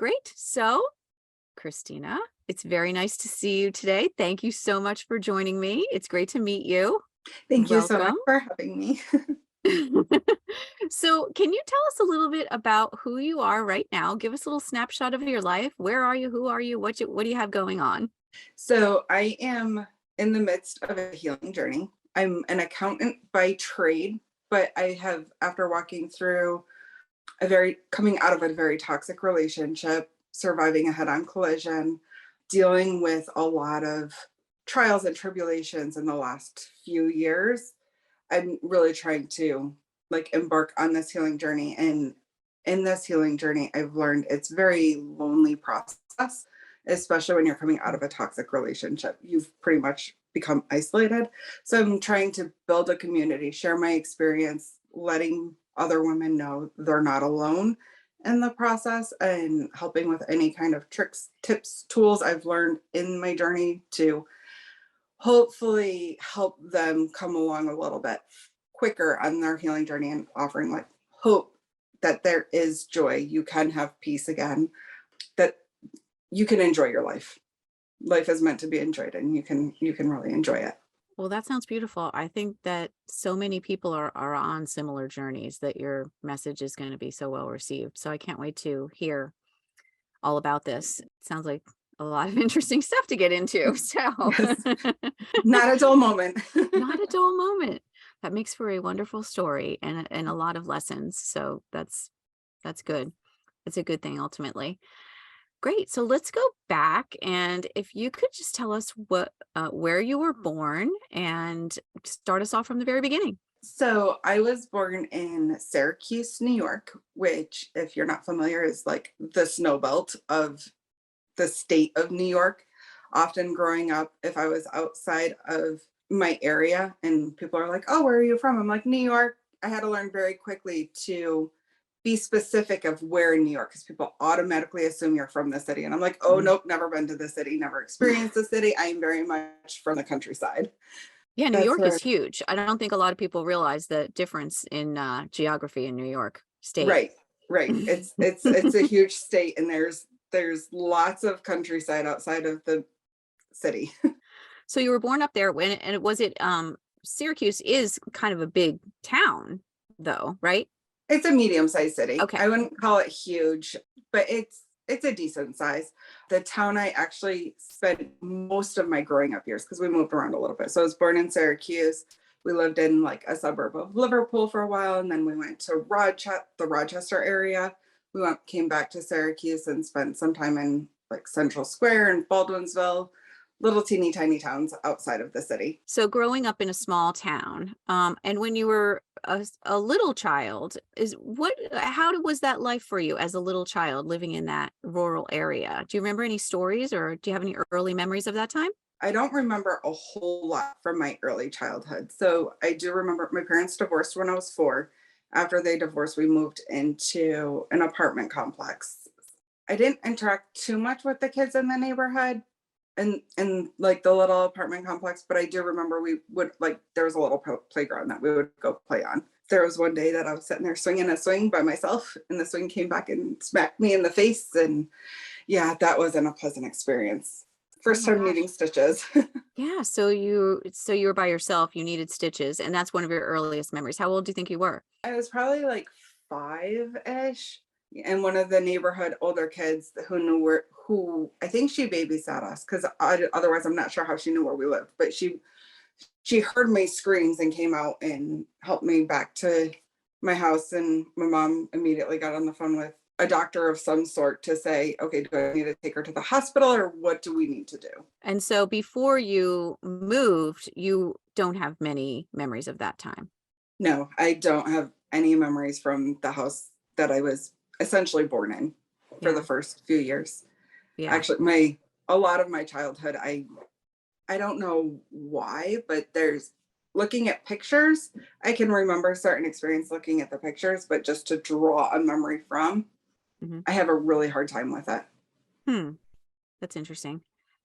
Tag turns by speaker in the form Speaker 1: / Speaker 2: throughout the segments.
Speaker 1: Great. So, Christina, it's very nice to see you today. Thank you so much for joining me. It's great to meet you.
Speaker 2: Thank you so much
Speaker 1: Welcome.
Speaker 2: for having me.
Speaker 1: So, can you tell us a little bit about who you are right now? Give us a little snapshot of your life. Where are you? Who are you? What do you have going on?
Speaker 2: So, I am in the midst of a healing journey. I'm an accountant by trade, but I have, after walking through coming out of a very toxic relationship, surviving a head on collision, dealing with a lot of trials and tribulations in the last few years, I'm really trying to embark on this healing journey. And in this healing journey, I've learned it's very lonely process, especially when you're coming out of a toxic relationship. You've pretty much become isolated. So I'm trying to build a community, share my experience, letting other women know they're not alone in the process, and helping with any kind of tricks, tips, tools I've learned in my journey to hopefully help them come along a little bit quicker on their healing journey, and offering hope that there is joy. You can have peace again, that you can enjoy your life. Life is meant to be enjoyed, and you can really enjoy it.
Speaker 1: Well, that sounds beautiful. I think that so many people are on similar journeys that your message is going to be so well received. So I can't wait to hear all about this. It sounds like a lot of interesting stuff to get into. So
Speaker 2: Yes, not a dull moment.
Speaker 1: not a dull moment. That makes for a wonderful story and a lot of lessons. So that's good. It's a good thing ultimately. Great. So let's go back, and if you could just tell us where you were born and start us off from the very beginning.
Speaker 2: So I was born in Syracuse, New York, which, if you're not familiar, is like the snow belt of the state of New York. Often growing up, if I was outside of my area and people are like, "Oh, where are you from?" I'm like, "New York." I had to learn very quickly to be specific of where in New York, because people automatically assume you're from the city. And I'm like, "Oh,
Speaker 1: Mm.
Speaker 2: nope, never been to the city, never experienced the city. I am very much from the countryside."
Speaker 1: Yeah, New
Speaker 2: That's
Speaker 1: York is
Speaker 2: where,
Speaker 1: huge. I don't think a lot of people realize the difference in geography in New York State.
Speaker 2: right, right. It's a huge state, and there's lots of countryside outside of the city.
Speaker 1: So you were born up there when, and was it Syracuse is kind of a big town though, right?
Speaker 2: It's a medium-sized city.
Speaker 1: Okay.
Speaker 2: I wouldn't call it huge, but it's a decent size. The town I actually spent most of my growing up years, because we moved around a little bit. So I was born in Syracuse. We lived in like a suburb of Liverpool for a while, and then we went to the Rochester area. Came back to Syracuse and spent some time in like Central Square and Baldwinsville, little teeny tiny towns outside of the city.
Speaker 1: So growing up in a small town, and when you were a little child, how was that life for you as a little child living in that rural area? Do you remember any stories, or do you have any early memories of that time?
Speaker 2: I don't remember a whole lot from my early childhood. So I do remember my parents divorced when I was 4. After they divorced, we moved into an apartment complex. I didn't interact too much with the kids in the neighborhood and like the little apartment complex, but I do remember we would there was a little playground that we would go play on. There was one day that I was sitting there swinging a swing by myself, and the swing came back and smacked me in the face. And yeah, that wasn't a pleasant experience.
Speaker 1: Oh
Speaker 2: First
Speaker 1: my
Speaker 2: time
Speaker 1: gosh.
Speaker 2: needing stitches.
Speaker 1: Yeah, so you were by yourself, you needed stitches, and that's one of your earliest memories. How old do you think you were?
Speaker 2: I was probably like 5-ish, and one of the neighborhood older kids who I think she babysat us, because otherwise I'm not sure how she knew where we lived, but she heard my screams and came out and helped me back to my house. And my mom immediately got on the phone with a doctor of some sort to say, "Okay, do I need to take her to the hospital, or what do we need to do?"
Speaker 1: And so before you moved, you don't have many memories of that time.
Speaker 2: No, I don't have any memories from the house that I was essentially born in for the
Speaker 1: Yeah,
Speaker 2: first few years.
Speaker 1: yeah.
Speaker 2: Actually, my a lot of my childhood, I don't know why, but there's looking at pictures, I can remember certain experience looking at the pictures, but just to draw a memory from,
Speaker 1: Mhm.
Speaker 2: I have a really hard time with it.
Speaker 1: Hmm, that's interesting.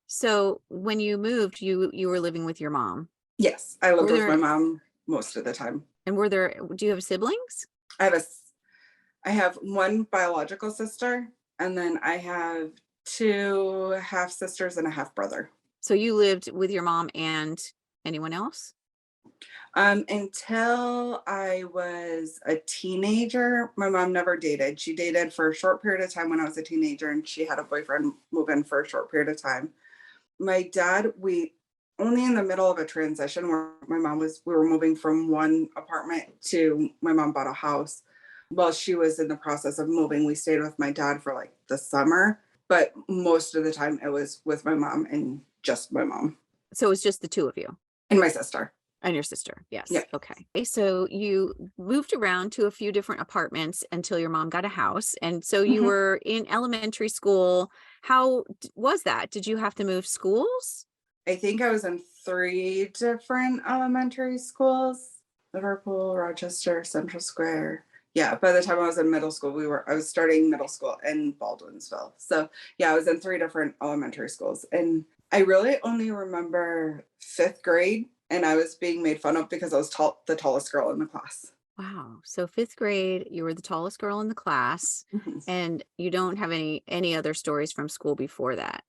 Speaker 1: So when you moved, you were living with your mom.
Speaker 2: Yes, I lived
Speaker 1: Were
Speaker 2: with my
Speaker 1: there
Speaker 2: mom most of the time.
Speaker 1: were there do you have siblings?
Speaker 2: I have a I have one biological sister, And then I have two half sisters and a half brother.
Speaker 1: So you lived with your mom and anyone else?
Speaker 2: Until I was a teenager, my mom never dated. She dated for a short period of time when I was a teenager, and she had a boyfriend move in for a short period of time. My dad, we only in the middle of a transition where we were moving from one apartment to my mom bought a house. While she was in the process of moving, we stayed with my dad for like the summer, but most of the time it was with my mom and just my mom
Speaker 1: So it's just the two of you
Speaker 2: and my sister.
Speaker 1: and your sister.
Speaker 2: Yeah.
Speaker 1: Yes. Okay. So you moved around to a few different apartments until your mom got a house. And so you
Speaker 2: Mhm.
Speaker 1: were in elementary school. How was that? Did you have to move schools?
Speaker 2: I think I was in three different elementary schools: Liverpool, Rochester, Central Square. Yeah, by the time I was in middle school, I was starting middle school in Baldwinsville. So yeah, I was in three different elementary schools. And I really only remember fifth grade, and I was being made fun of because I was the tallest girl in the class.
Speaker 1: Wow. So fifth grade, you were the tallest girl in the class,
Speaker 2: Mhm.
Speaker 1: and you don't have any other stories from school before that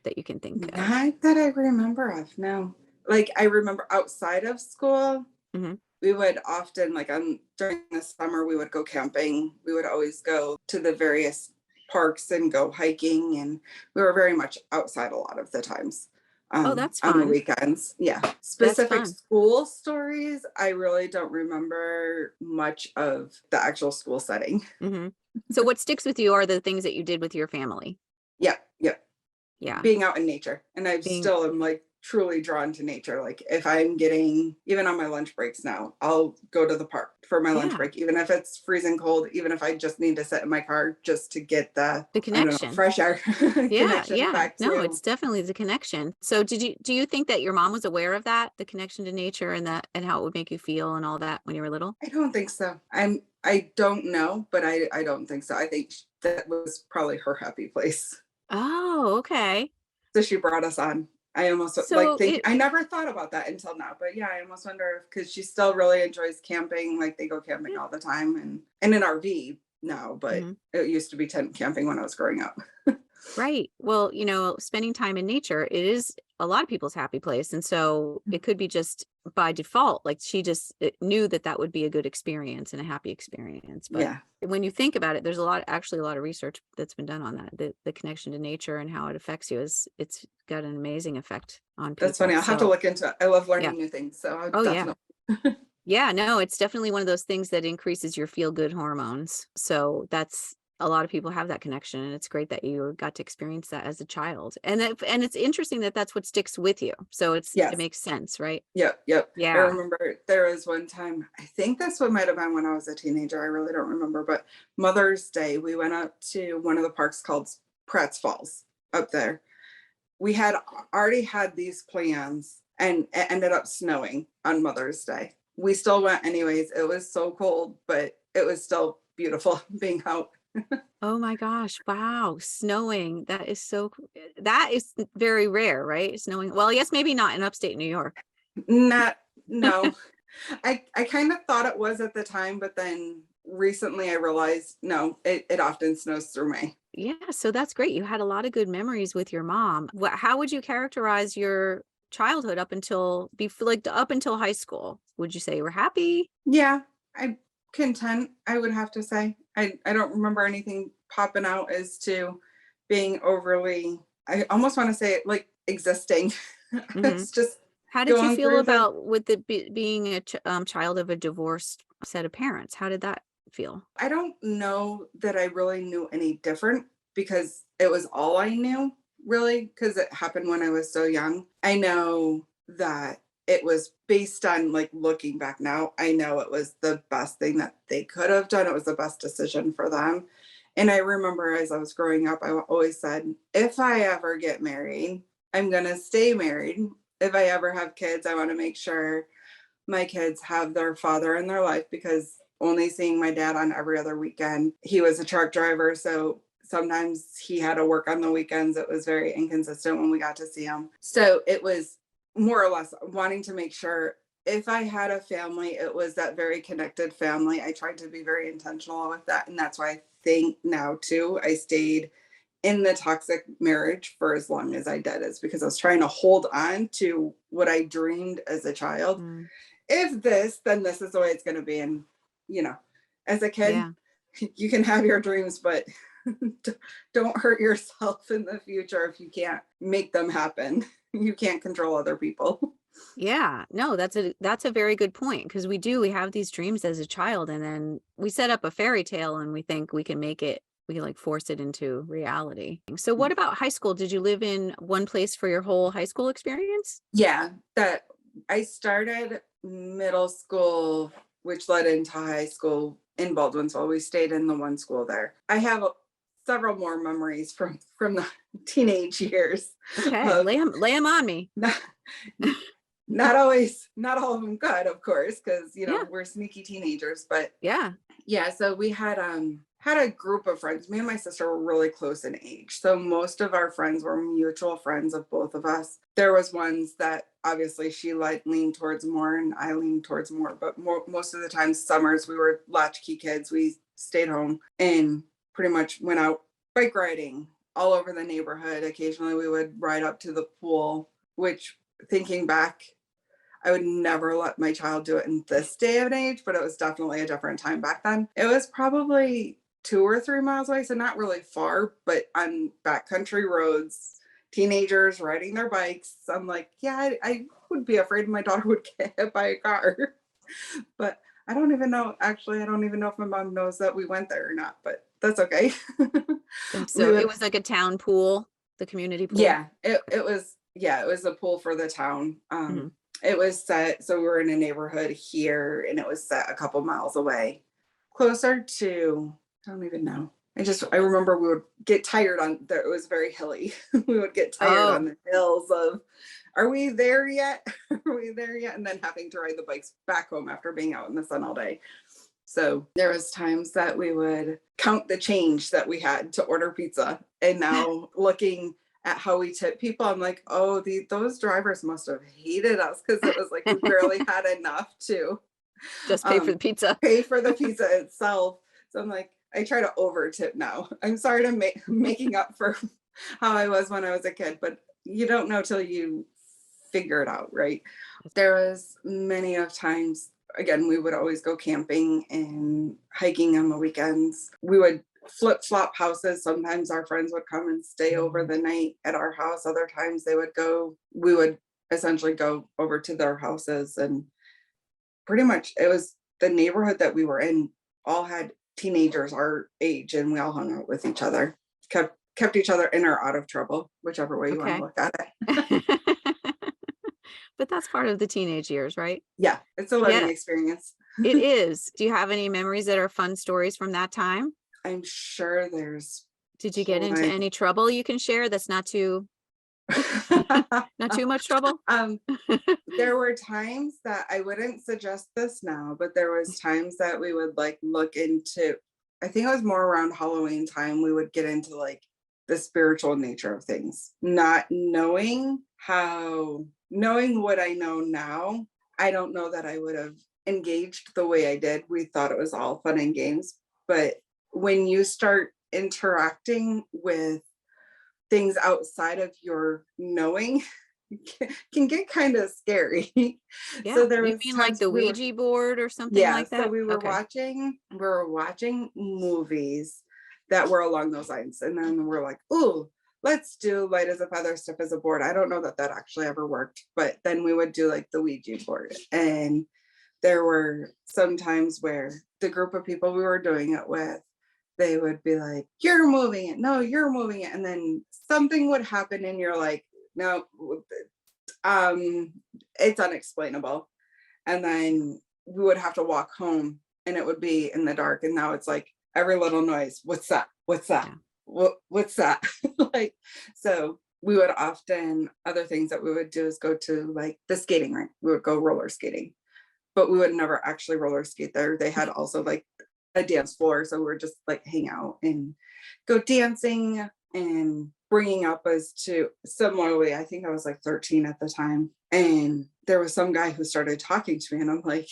Speaker 1: that you can think of.
Speaker 2: Not that I remember of, no. Like I remember outside of school,
Speaker 1: Hmm.
Speaker 2: we would often like on during the summer we would go camping. We would always go to the various parks and go hiking, and we were very much outside a lot of the times.
Speaker 1: Oh, that's
Speaker 2: On the
Speaker 1: fun.
Speaker 2: weekends. Yeah.
Speaker 1: That's
Speaker 2: Specific
Speaker 1: fun.
Speaker 2: school stories, I really don't remember much of the actual school setting.
Speaker 1: Hmm. So what sticks with you are the things that you did with your family.
Speaker 2: Yeah, yeah.
Speaker 1: Yeah.
Speaker 2: Being out in nature. And I
Speaker 1: Being,
Speaker 2: still am like truly drawn to nature. Like if I'm getting, even on my lunch breaks now, I'll go to the park for my lunch
Speaker 1: yeah,
Speaker 2: break, even if it's freezing cold, even if I just need to sit in my car just to get the,
Speaker 1: the
Speaker 2: I don't know,
Speaker 1: connection.
Speaker 2: fresh air
Speaker 1: Yeah,
Speaker 2: connection
Speaker 1: yeah.
Speaker 2: back
Speaker 1: No,
Speaker 2: to.
Speaker 1: it's definitely the connection. So do you think that your mom was aware of that, the connection to nature and that and how it would make you feel and all that when you were little?
Speaker 2: I don't think so. I don't know, but I don't think so. I think that was probably her happy place.
Speaker 1: Oh, okay.
Speaker 2: So she brought us on. I almost like
Speaker 1: So
Speaker 2: think
Speaker 1: it
Speaker 2: I never thought about that until now. But yeah, I almost wonder if because she still really enjoys camping, like they go camping
Speaker 1: yeah.
Speaker 2: all the time and an RV now, but
Speaker 1: Mhm.
Speaker 2: it used to be tent camping when I was growing up.
Speaker 1: Right. Well, spending time in nature, it is a lot of people's happy place. And so it could be just by default, like she just knew that that would be a good experience and a happy experience. But
Speaker 2: Yeah,
Speaker 1: when you think about it, there's actually a lot of research that's been done on that. The connection to nature and how it affects you it's got an amazing effect on
Speaker 2: that's funny.
Speaker 1: people.
Speaker 2: I'll have to
Speaker 1: So
Speaker 2: look into it. I love
Speaker 1: yeah.
Speaker 2: learning new things. So I'll
Speaker 1: Oh yeah.
Speaker 2: definitely.
Speaker 1: Yeah, no, it's definitely one of those things that increases your feel good hormones. So that's a lot of people have that connection, and it's great that you got to experience that as a child. And it's interesting that that's what sticks with you. So it
Speaker 2: Yes.
Speaker 1: makes sense, right?
Speaker 2: Yep. Yep. I
Speaker 1: Yeah.
Speaker 2: remember there was one time, I think this one might have been when I was a teenager. I really don't remember, but Mother's Day, we went up to one of the parks called Pratt's Falls up there. We had already had these plans and it ended up snowing on Mother's Day. We still went anyways. It was so cold, but it was still beautiful being out.
Speaker 1: Oh my gosh. Wow. Snowing. That is that is very rare, right? Snowing. Well, yes, maybe not in upstate New York.
Speaker 2: Not, no. I kind of thought it was at the time, but then recently I realized no, it often snows through May.
Speaker 1: Yeah, so that's great. You had a lot of good memories with your mom. How would you characterize your childhood up until high school? Would you say you were happy?
Speaker 2: Yeah, I'm content, I would have to say. I don't remember anything popping out as to being overly, I almost want to say it like existing.
Speaker 1: Hmm.
Speaker 2: It's just
Speaker 1: How did you
Speaker 2: going
Speaker 1: feel
Speaker 2: through the,
Speaker 1: about with being a child of a divorced set of parents? How did that feel?
Speaker 2: I don't know that I really knew any different because it was all I knew really because it happened when I was so young. I know that it was based on like looking back now, I know it was the best thing that they could have done. It was the best decision for them. And I remember as I was growing up, I always said, if I ever get married, I'm going to stay married. If I ever have kids, I want to make sure my kids have their father in their life because only seeing my dad on every other weekend. He was a truck driver, so sometimes he had to work on the weekends. It was very inconsistent when we got to see him. So it was more or less wanting to make sure if I had a family, it was that very connected family. I tried to be very intentional with that. And that's why I think now too, I stayed in the toxic marriage for as long as I did, is because I was trying to hold on to what I dreamed as a child.
Speaker 1: Mm,
Speaker 2: If this, then this is the way it's going to be. And, you know, as a kid,
Speaker 1: yeah.
Speaker 2: you can have your dreams, but don't hurt yourself in the future if you can't make them happen. You can't control other people.
Speaker 1: Yeah. No, that's a very good point, because we have these dreams as a child, and then we set up a fairy tale and we think we can make it, we can like force it into reality. So what about high school? Did you live in one place for your whole high school experience?
Speaker 2: Yeah, that I started middle school, which led into high school in Baldwinsville. We stayed in the one school there. I have several more memories from the teenage years
Speaker 1: Okay.
Speaker 2: of
Speaker 1: Lay 'em on me.
Speaker 2: not, not always, not all of them good, of course, because you know
Speaker 1: Yeah.
Speaker 2: we're sneaky teenagers. But
Speaker 1: Yeah.
Speaker 2: yeah, so we had a group of friends. Me and my sister were really close in age. So most of our friends were mutual friends of both of us. There was ones that obviously she leaned towards more and I leaned towards more, but most of the time summers we were latchkey kids. We stayed home and pretty much went out bike riding all over the neighborhood. Occasionally we would ride up to the pool, which thinking back, I would never let my child do it in this day and age, but it was definitely a different time back then. It was probably 2 or 3 miles away, so not really far, but on backcountry roads, teenagers riding their bikes. I'm like, yeah, I would be afraid my daughter would get hit by a car. But I don't even know. Actually, I don't even know if my mom knows that we went there or not, but that's okay. We
Speaker 1: So it
Speaker 2: would,
Speaker 1: was like a town pool, the community pool.
Speaker 2: yeah, it was a pool for the town.
Speaker 1: Mhm.
Speaker 2: It was set, so we were in a neighborhood here and it was set a couple miles away, closer to, I don't even know. I remember we would get tired on there. It was very hilly. We would get tired on
Speaker 1: Oh,
Speaker 2: the hills of, are we there yet? Are we there yet? And then having to ride the bikes back home after being out in the sun all day. So there was times that we would count the change that we had to order pizza. And now looking at how we tip people, I'm like, oh, those drivers must have hated us because it was like we barely had enough to
Speaker 1: just pay for the
Speaker 2: um,
Speaker 1: pizza.
Speaker 2: pay for the pizza itself. So I'm like, I try to over tip now. I'm sorry to making up for how I was when I was a kid, but you don't know till you figure it out, right? There was many of times, again, we would always go camping and hiking on the weekends. We would flip flop houses. Sometimes our friends would come and stay over the night at our house. Other times we would essentially go over to their houses. And pretty much it was the neighborhood that we were in all had teenagers our age, and we all hung out with each other, kept each other in or out of trouble, whichever way you want to
Speaker 1: Okay.
Speaker 2: look at it.
Speaker 1: But that's part of the teenage years, right?
Speaker 2: Yeah, it's a learning
Speaker 1: Yeah,
Speaker 2: experience.
Speaker 1: it is. Do you have any memories that are fun stories from that time?
Speaker 2: I'm sure there's
Speaker 1: Did you get into
Speaker 2: plenty.
Speaker 1: any trouble you can share that's not too much trouble?
Speaker 2: um, there were times that I wouldn't suggest this now, but there was times that we would like look into, I think it was more around Halloween time, we would get into like the spiritual nature of things, not knowing what I know now. I don't know that I would have engaged the way I did. We thought it was all fun and games, but when you start interacting with things outside of your knowing, can get kind of scary. So
Speaker 1: Yeah.
Speaker 2: there
Speaker 1: You
Speaker 2: was
Speaker 1: mean like
Speaker 2: times
Speaker 1: the
Speaker 2: we were,
Speaker 1: Ouija board or something
Speaker 2: yeah,
Speaker 1: like
Speaker 2: so
Speaker 1: that? Okay.
Speaker 2: we were watching movies that were along those lines. And then we're like, ooh, let's do light as a feather, stiff as a board. I don't know that that actually ever worked, but then we would do like the Ouija board. And there were some times where the group of people we were doing it with, they would be like, you're moving it. No, you're moving it. And then something would happen and you're like, no, um, it's unexplainable. And then we would have to walk home and it would be in the dark. And now it's like every little noise. What's that? What's that?
Speaker 1: Yeah.
Speaker 2: What's that? Like, so we would often, other things that we would do is go to like the skating rink. We would go roller skating, but we would never actually roller skate there. They had also like a dance floor. So we are just like hang out and go dancing. And bringing up as to similarly, I think I was like 13 at the time. And there was some guy who started talking to me and I'm like,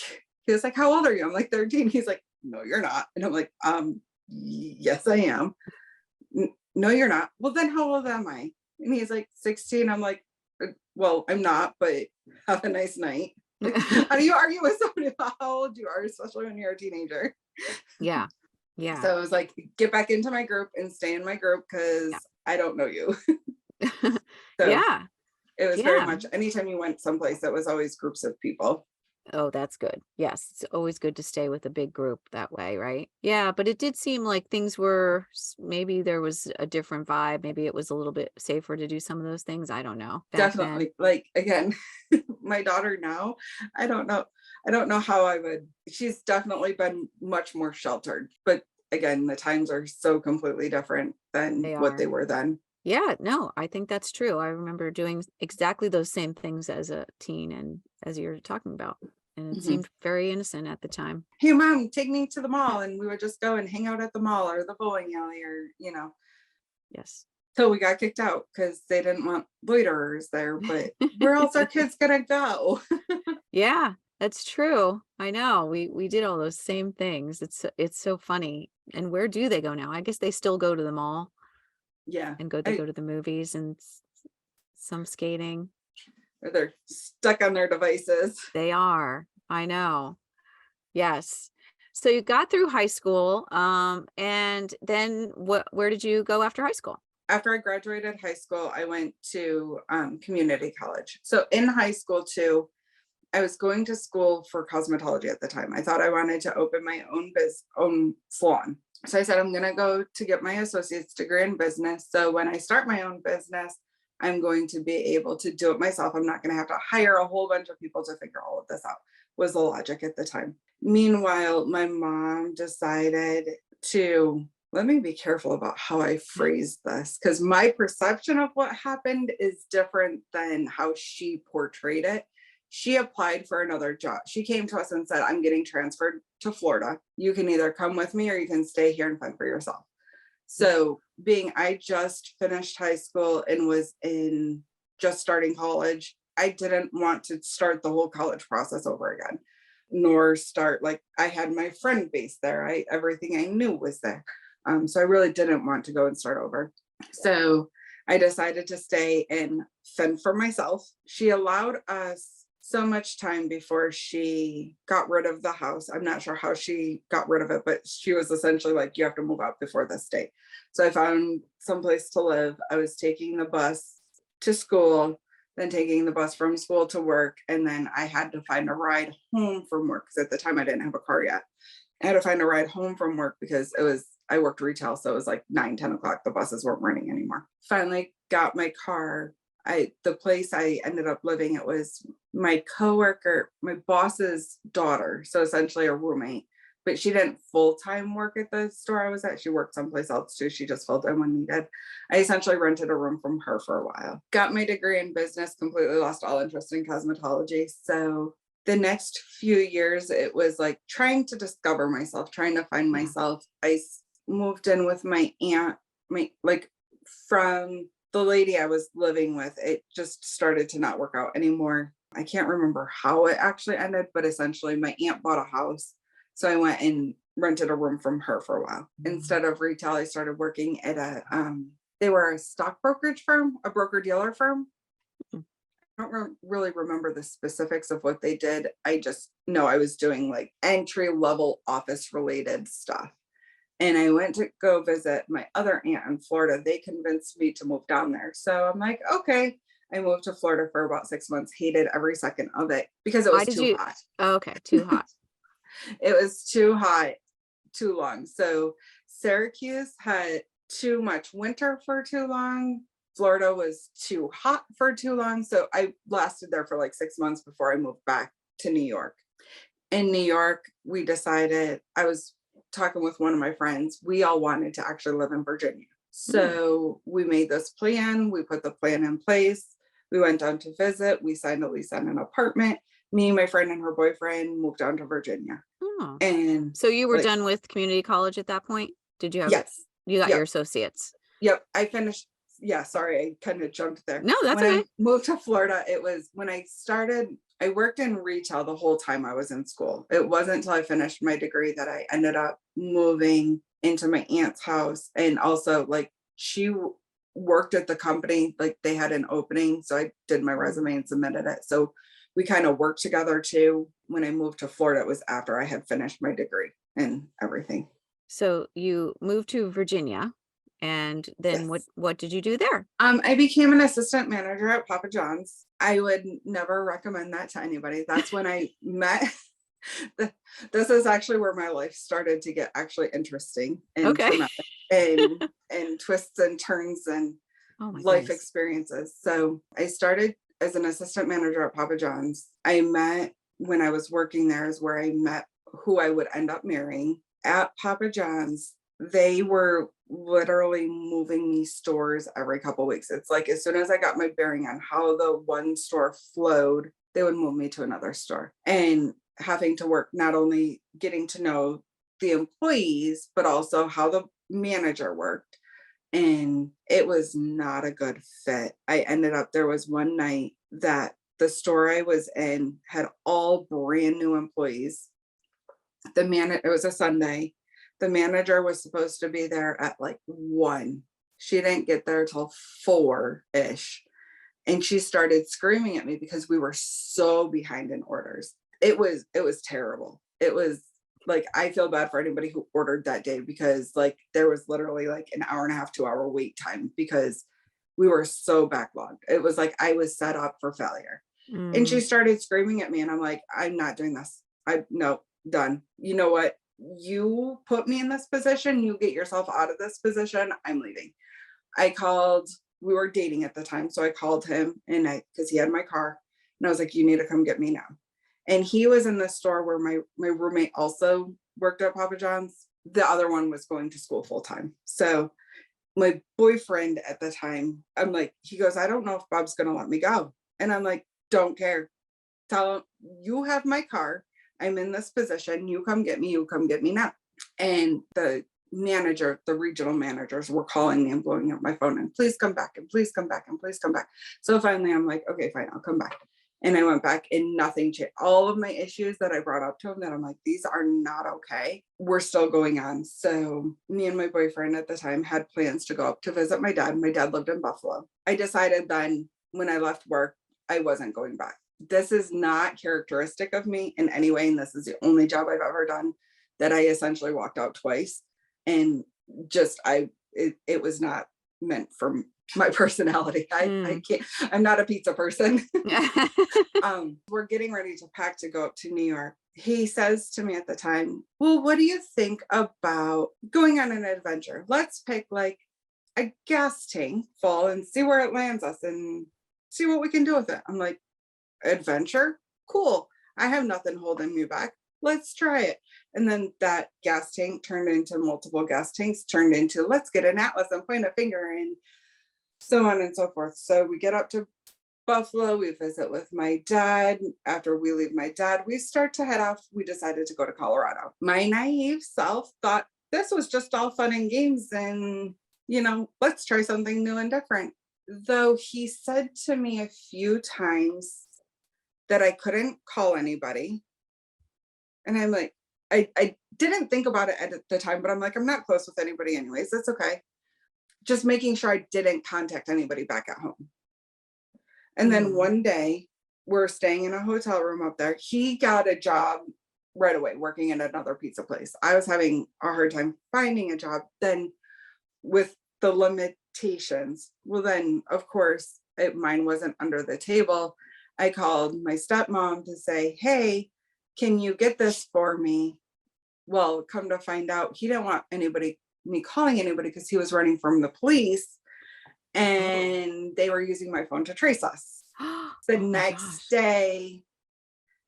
Speaker 2: he was like, how old are you? I'm like 13. He's like, no, you're not. And I'm like, Yes, I am. No, you're not. Well, then how old am I? And he's like, 16. I'm like, well, I'm not, but have a nice night. Like, how do you argue with somebody about how old you are, especially when you're a teenager?
Speaker 1: Yeah. Yeah.
Speaker 2: So I was like, get back into my group and stay in my group because
Speaker 1: Yeah.
Speaker 2: I don't know you. So
Speaker 1: Yeah.
Speaker 2: it was very
Speaker 1: Yeah.
Speaker 2: much anytime you went someplace, that was always groups of people.
Speaker 1: Oh, that's good. Yes, it's always good to stay with a big group that way, right? Yeah, but it did seem like things were maybe there was a different vibe. Maybe it was a little bit safer to do some of those things. I don't know. Back then.
Speaker 2: Definitely. Like again, my daughter now, I don't know. I don't know how I would. She's definitely been much more sheltered. But again, the times are so completely different than
Speaker 1: They
Speaker 2: what they
Speaker 1: are.
Speaker 2: were then.
Speaker 1: Yeah, no, I think that's true. I remember doing exactly those same things as a teen and as you're talking about. And it
Speaker 2: Mhm.
Speaker 1: seemed very innocent at the time.
Speaker 2: Hey mom, take me to the mall. And we would just go and hang out at the mall or the bowling alley or,
Speaker 1: Yes.
Speaker 2: till we got kicked out because they didn't want loiterers there. But where else are kids gonna go?
Speaker 1: Yeah, that's true. I know. We did all those same things. It's so funny. And where do they go now? I guess they still go to the mall
Speaker 2: Yeah.
Speaker 1: and they
Speaker 2: I
Speaker 1: go to the movies and some skating.
Speaker 2: They're stuck on their devices.
Speaker 1: They are. I know. Yes. So you got through high school, and then where did you go after high school?
Speaker 2: After I graduated high school, I went to community college. So in high school too, I was going to school for cosmetology at the time. I thought I wanted to open my own salon. So I said, I'm going to go to get my associate's degree in business. So when I start my own business, I'm going to be able to do it myself. I'm not going to have to hire a whole bunch of people to figure all of this out, was the logic at the time. Meanwhile, my mom decided to, let me be careful about how I phrase this, because my perception of what happened is different than how she portrayed it. She applied for another job. She came to us and said, I'm getting transferred to Florida. You can either come with me or you can stay here and fend for yourself. So being I just finished high school and was in just starting college, I didn't want to start the whole college process over again, nor start like I had my friend base there. Everything I knew was there. So I really didn't want to go and start over. So I decided to stay and fend for myself. She allowed us so much time before she got rid of the house. I'm not sure how she got rid of it, but she was essentially like, you have to move out before this date. So I found someplace to live. I was taking the bus to school, then taking the bus from school to work. And then I had to find a ride home from work because at the time I didn't have a car yet. I had to find a ride home from work because I worked retail. So it was like 9, 10 o'clock. The buses weren't running anymore. Finally got my car. The place I ended up living, it was my coworker, my boss's daughter. So essentially a roommate, but she didn't full-time work at the store I was at. She worked someplace else too. She just filled in when needed. I essentially rented a room from her for a while. Got my degree in business, completely lost all interest in cosmetology. So the next few years, it was like trying to discover myself, trying to find myself. I moved in with my aunt, from the lady I was living with, it just started to not work out anymore. I can't remember how it actually ended, but essentially my aunt bought a house. So I went and rented a room from her for a while. Instead of retail, I started working at they were a stock brokerage firm, a broker dealer firm. I don't really remember the specifics of what they did. I just know I was doing like entry level office related stuff. And I went to go visit my other aunt in Florida. They convinced me to move down there. So I'm like, okay. I moved to Florida for about 6 months, hated every second of it because it
Speaker 1: Why
Speaker 2: was
Speaker 1: did
Speaker 2: too
Speaker 1: you?
Speaker 2: hot.
Speaker 1: Oh, okay, too hot.
Speaker 2: It was too hot, too long. So Syracuse had too much winter for too long. Florida was too hot for too long. So I lasted there for like 6 months before I moved back to New York. In New York, we decided, I was talking with one of my friends, we all wanted to actually live in Virginia. So we made this plan, we put the plan in place. We went down to visit, we signed a lease on an apartment. Me, my friend, and her boyfriend moved down to Virginia.
Speaker 1: Oh,
Speaker 2: And
Speaker 1: so you were
Speaker 2: like,
Speaker 1: done with community college at that point? Did you have
Speaker 2: yes,
Speaker 1: you got your
Speaker 2: yep,
Speaker 1: associates?
Speaker 2: yep. I finished. Yeah, sorry, I kind of jumped there.
Speaker 1: No, that's
Speaker 2: When I
Speaker 1: okay.
Speaker 2: moved to Florida, it was when I started, I worked in retail the whole time I was in school. It wasn't until I finished my degree that I ended up moving into my aunt's house. And also, like, worked at the company, like, they had an opening. So I did my resume and submitted it. So we kind of worked together too. When I moved to Florida, it was after I had finished my degree and everything.
Speaker 1: So you moved to Virginia, and then
Speaker 2: Yes.
Speaker 1: what did you do there?
Speaker 2: I became an assistant manager at Papa John's. I would never recommend that to anybody. That's when I met. This is actually where my life started to get actually interesting and
Speaker 1: Okay.
Speaker 2: traumatic and twists and turns and
Speaker 1: Oh my
Speaker 2: life
Speaker 1: goodness.
Speaker 2: experiences. So I started as an assistant manager at Papa John's. I met when I was working there is where I met who I would end up marrying at Papa John's. They were literally moving me stores every couple weeks. It's like as soon as I got my bearing on how the one store flowed, they would move me to another store. And having to work, not only getting to know the employees, but also how the manager worked. And it was not a good fit. I ended up, there was one night that the store I was in had all brand new employees. It was a Sunday. The manager was supposed to be there at like 1. She didn't get there till 4-ish. And she started screaming at me because we were so behind in orders. It was terrible. It was like, I feel bad for anybody who ordered that day because like there was literally like an hour and a half, 2-hour wait time because we were so backlogged. It was like I was set up for failure. And she
Speaker 1: Mm,
Speaker 2: started screaming at me and I'm like, I'm not doing this. No, done. You know what? You put me in this position, you get yourself out of this position. I'm leaving. I called, we were dating at the time. So I called him and because he had my car and I was like, you need to come get me now. And he was in the store where my roommate also worked at Papa John's. The other one was going to school full time. So my boyfriend at the time, I'm like, he goes, I don't know if Bob's going to let me go. And I'm like, don't care. Tell him you have my car. I'm in this position. You come get me. You come get me now. And the manager, the regional managers were calling me and blowing up my phone and please come back and please come back and please come back. So finally I'm like, okay, fine, I'll come back. And I went back and nothing changed. All of my issues that I brought up to him that I'm like, these are not okay, were still going on. So me and my boyfriend at the time had plans to go up to visit my dad. My dad lived in Buffalo. I decided then when I left work, I wasn't going back. This is not characteristic of me in any way. And this is the only job I've ever done that I essentially walked out twice. And just, it was not meant for my personality. I
Speaker 1: mm.
Speaker 2: can't, I'm not a pizza person. We're getting ready to pack to go up to New York. He says to me at the time, well, what do you think about going on an adventure? Let's pick like a gas tank full and see where it lands us and see what we can do with it. I'm like, adventure? Cool. I have nothing holding me back. Let's try it. And then that gas tank turned into multiple gas tanks, turned into let's get an atlas and point a finger and so on and so forth. So we get up to Buffalo, we visit with my dad. After we leave my dad, we start to head off. We decided to go to Colorado. My naive self thought this was just all fun and games and, let's try something new and different. Though he said to me a few times that I couldn't call anybody. And I'm like, I didn't think about it at the time, but I'm like, I'm not close with anybody anyways. That's okay. Just making sure I didn't contact anybody back at home. And then
Speaker 1: Mm.
Speaker 2: one day we're staying in a hotel room up there. He got a job right away working at another pizza place. I was having a hard time finding a job. Then with the limitations, well, then of course mine wasn't under the table. I called my stepmom to say, hey, can you get this for me? Well, come to find out, he didn't want me calling anybody because he was running from the police
Speaker 1: Oh.
Speaker 2: and they were using my phone to trace us. The
Speaker 1: Oh my
Speaker 2: next
Speaker 1: gosh.
Speaker 2: day,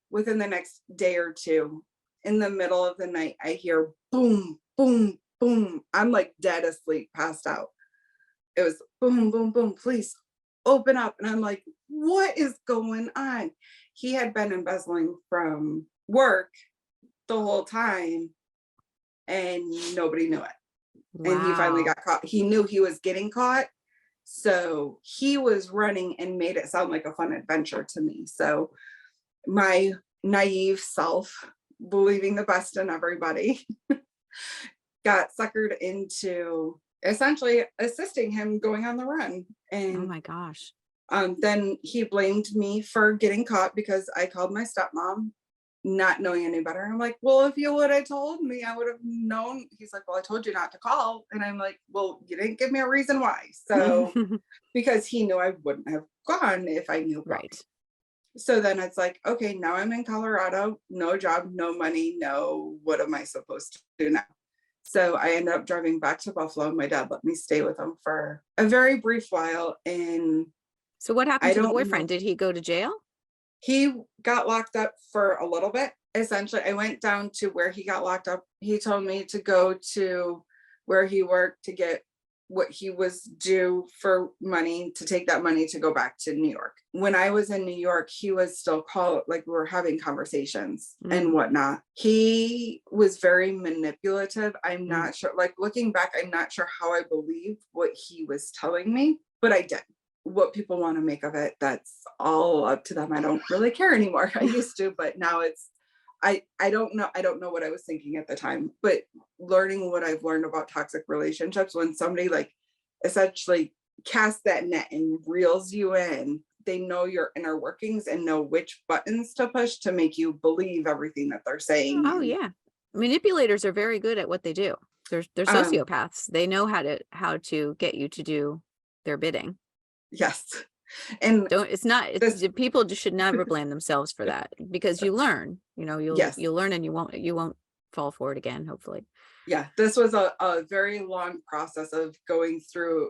Speaker 2: within the next day or two, in the middle of the night, I hear boom, boom, boom. I'm like dead asleep, passed out. It was boom, boom, boom, please open up. And I'm like, what is going on? He had been embezzling from work the whole time and nobody knew it. And he finally
Speaker 1: Wow.
Speaker 2: got caught. He knew he was getting caught. So he was running and made it sound like a fun adventure to me. So my naive self, believing the best in everybody, got suckered into essentially assisting him going on the run.
Speaker 1: Oh
Speaker 2: And
Speaker 1: my gosh.
Speaker 2: then he blamed me for getting caught because I called my stepmom, not knowing any better. I'm like, well, if you would have told me, I would have known. He's like, well, I told you not to call. And I'm like, well, you didn't give me a reason why. So, because he knew I wouldn't have gone if I knew why.
Speaker 1: Right.
Speaker 2: So then it's like, okay, now I'm in Colorado, no job, no money, no, what am I supposed to do now? So I ended up driving back to Buffalo. My dad let me stay with him for a very brief while. And
Speaker 1: So what happened
Speaker 2: I
Speaker 1: to the
Speaker 2: don't know,
Speaker 1: boyfriend? Did he go to jail?
Speaker 2: he got locked up for a little bit. Essentially, I went down to where he got locked up. He told me to go to where he worked to get what he was due for money, to take that money to go back to New York. When I was in New York, he was still called, like we were having conversations and whatnot. He was very manipulative. I'm not sure, like looking back, I'm not sure how I believed what he was telling me, but I did. What people want to make of it, that's all up to them. I don't really care anymore. I used to, but now it's, I don't know. I don't know what I was thinking at the time, but learning what I've learned about toxic relationships, when somebody like essentially casts that net and reels you in, they know your inner workings and know which buttons to push to make you believe everything that they're saying.
Speaker 1: Oh yeah. Manipulators are very good at what they do. They're
Speaker 2: Um,
Speaker 1: sociopaths. They know how to get you to do their bidding.
Speaker 2: yes. And
Speaker 1: Don't it's not
Speaker 2: this,
Speaker 1: people just should never blame themselves for that, because you learn,
Speaker 2: yes.
Speaker 1: you'll learn, and you won't fall for it again, hopefully.
Speaker 2: Yeah, this was a very long process of going through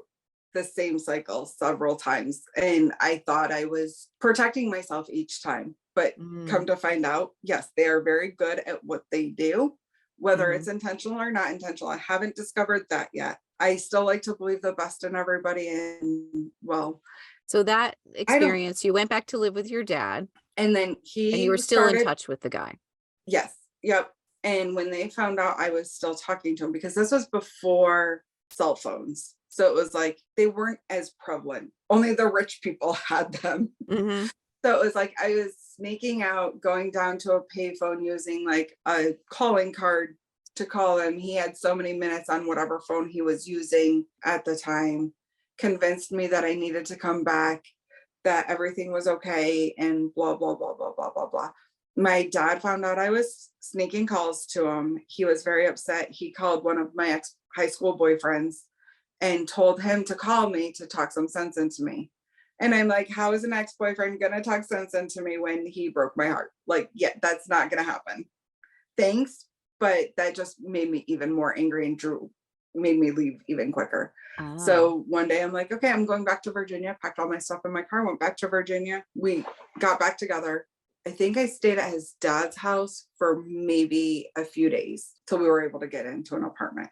Speaker 2: the same cycle several times. And I thought I was protecting myself each time. But come
Speaker 1: Mm,
Speaker 2: to find out, yes, they are very good at what they do, whether
Speaker 1: mhm.
Speaker 2: it's intentional or not intentional. I haven't discovered that yet. I still like to believe the best in everybody. And well,
Speaker 1: So that
Speaker 2: I don't,
Speaker 1: experience, you went back to live with your dad,
Speaker 2: and then
Speaker 1: and you
Speaker 2: he
Speaker 1: were still in
Speaker 2: started,
Speaker 1: touch with the guy.
Speaker 2: yes, yep. And when they found out I was still talking to him, because this was before cell phones. So it was like they weren't as prevalent. Only the rich people had them.
Speaker 1: Hmm.
Speaker 2: So it was like I was sneaking out, going down to a payphone using like a calling card to call him. He had so many minutes on whatever phone he was using at the time, convinced me that I needed to come back, that everything was okay, and blah, blah, blah, blah, blah, blah, blah. My dad found out I was sneaking calls to him. He was very upset. He called one of my ex high school boyfriends and told him to call me to talk some sense into me. And I'm like, how is an ex-boyfriend gonna talk sense into me when he broke my heart? Like, yeah, that's not gonna happen. Thanks. But that just made me even more angry and made me leave even quicker.
Speaker 1: Oh.
Speaker 2: So one day I'm like, okay, I'm going back to Virginia, packed all my stuff in my car, went back to Virginia. We got back together. I think I stayed at his dad's house for maybe a few days till we were able to get into an apartment.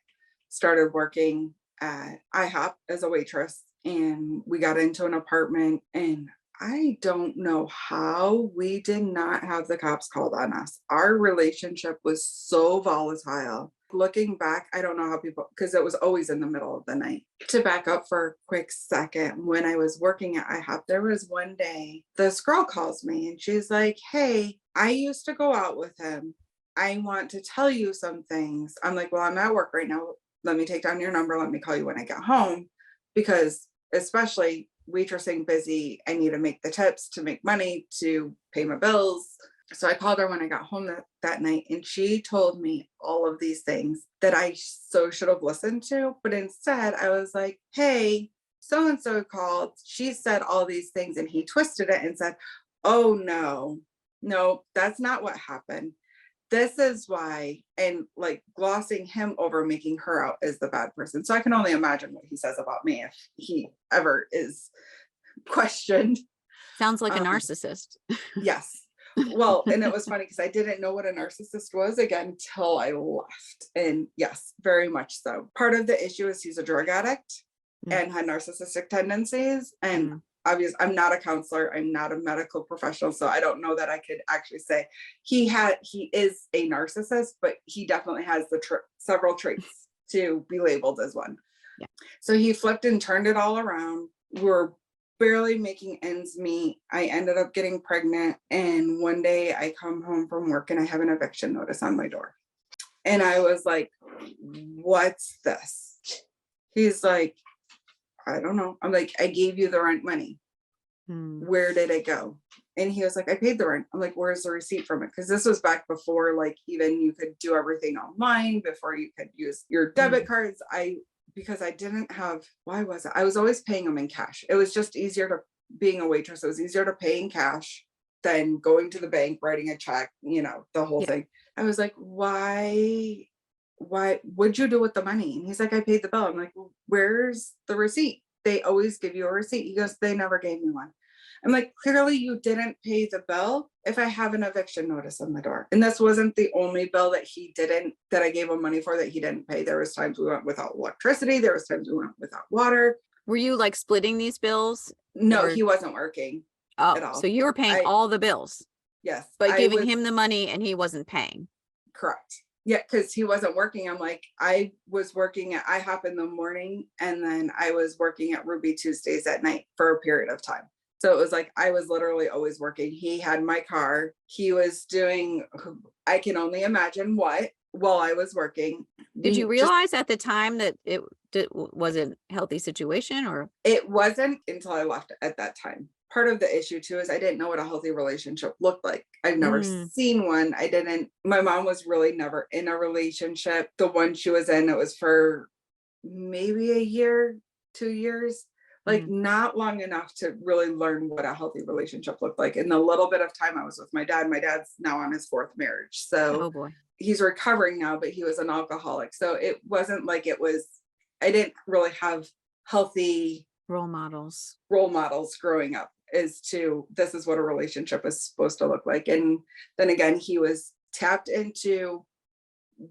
Speaker 2: Started working at IHOP as a waitress, and we got into an apartment, and I don't know how we did not have the cops called on us. Our relationship was so volatile. Looking back, I don't know how people, because it was always in the middle of the night. To back up for a quick second, when I was working at IHOP, there was one day this girl calls me and she's like, hey, I used to go out with him. I want to tell you some things. I'm like, well, I'm at work right now. Let me take down your number. Let me call you when I get home. Because especially waitressing busy, I need to make the tips to make money to pay my bills. So I called her when I got home that night, and she told me all of these things that I so should have listened to. But instead, I was like, hey, so and so called. She said all these things, and he twisted it and said, oh, no, that's not what happened. This is why, and like glossing him over, making her out as the bad person. So I can only imagine what he says about me if he ever is questioned.
Speaker 1: Sounds like a
Speaker 2: Um,
Speaker 1: narcissist.
Speaker 2: yes. Well, and it was funny because I didn't know what a narcissist was again till I left. And yes, very much so. Part of the issue is he's a drug addict
Speaker 1: Mm,
Speaker 2: and had narcissistic tendencies. And
Speaker 1: mm.
Speaker 2: obviously, I'm not a counselor, I'm not a medical professional, so I don't know that I could actually say he is a narcissist, but he definitely has the several traits to be labeled as one.
Speaker 1: Yeah.
Speaker 2: So he flipped and turned it all around. We're barely making ends meet. I ended up getting pregnant. And one day I come home from work and I have an eviction notice on my door. And I was like, what's this? He's like, I don't know. I'm like, I gave you the rent money.
Speaker 1: Hmm.
Speaker 2: Where did it go? And he was like, I paid the rent. I'm like, where's the receipt from it? Because this was back before, like, even you could do everything online, before you could use your debit cards. Because I didn't have, why was it? I was always paying them in cash. It was just easier to, being a waitress, it was easier to pay in cash than going to the bank, writing a check, the whole
Speaker 1: Yeah.
Speaker 2: thing. I was like, why, what'd you do with the money? And he's like, I paid the bill. I'm like, well, where's the receipt? They always give you a receipt. He goes, they never gave me one. I'm like, clearly you didn't pay the bill if I have an eviction notice on the door. And this wasn't the only bill that I gave him money for that he didn't pay. There was times we went without electricity. There was times we went without water.
Speaker 1: Were you like splitting these bills?
Speaker 2: No,
Speaker 1: Or
Speaker 2: he wasn't working at
Speaker 1: oh,
Speaker 2: all.
Speaker 1: so you were paying all the bills,
Speaker 2: Yes.
Speaker 1: but
Speaker 2: I
Speaker 1: giving
Speaker 2: was
Speaker 1: him the money and he wasn't paying.
Speaker 2: correct. Yeah, because he wasn't working. I'm like, I was working at IHOP in the morning, and then I was working at Ruby Tuesdays at night for a period of time. So it was like I was literally always working. He had my car. He was doing, I can only imagine what, while I was working.
Speaker 1: Did you
Speaker 2: We just,
Speaker 1: realize at the time that was a healthy situation, or?
Speaker 2: it wasn't until I left at that time. Part of the issue too is I didn't know what a healthy relationship looked like. I've never seen one. My mom was really never in a relationship. The one she was in, it was for maybe a year, 2 years, like not long enough to really learn what a healthy relationship looked like. In the little bit of time I was with my dad's now on his 4th marriage. So
Speaker 1: Oh boy.
Speaker 2: he's recovering now, but he was an alcoholic. So it wasn't like I didn't really have healthy
Speaker 1: Role models
Speaker 2: growing up as to this is what a relationship is supposed to look like. And then again, he was tapped into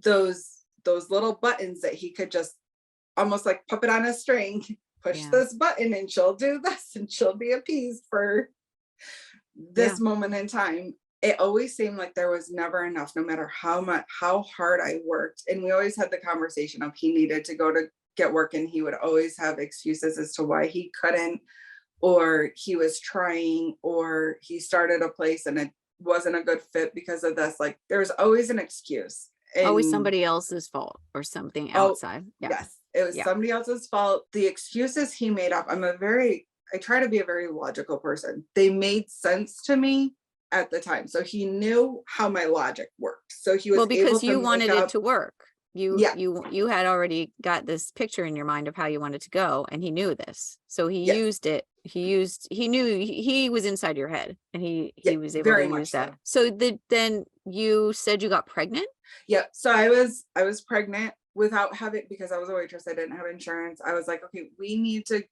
Speaker 2: those little buttons that he could just almost like puppet on a string, push this button and she'll do this and she'll be appeased for this moment in time. It always seemed like there was never enough, no matter how hard I worked. And we always had the conversation of he needed to go to get work, and he would always have excuses as to why he couldn't, or he was trying, or he started a place and it wasn't a good fit because of this. Like there's always an excuse.
Speaker 1: always somebody else's fault or something outside.
Speaker 2: Yes, it was somebody else's fault. The excuses he made up, I try to be a very logical person. They made sense to me at the time. So he knew how my logic worked. So he was able
Speaker 1: because
Speaker 2: to
Speaker 1: you
Speaker 2: make
Speaker 1: wanted
Speaker 2: up,
Speaker 1: it to work. You had already got this picture in your mind of how you wanted to go, and he knew this. So he used it. He knew he was inside your head, and he was able to use that. So then you said you got pregnant?
Speaker 2: Yeah. So I was pregnant without having, because I was a waitress, I didn't have insurance. I was like, okay, we need to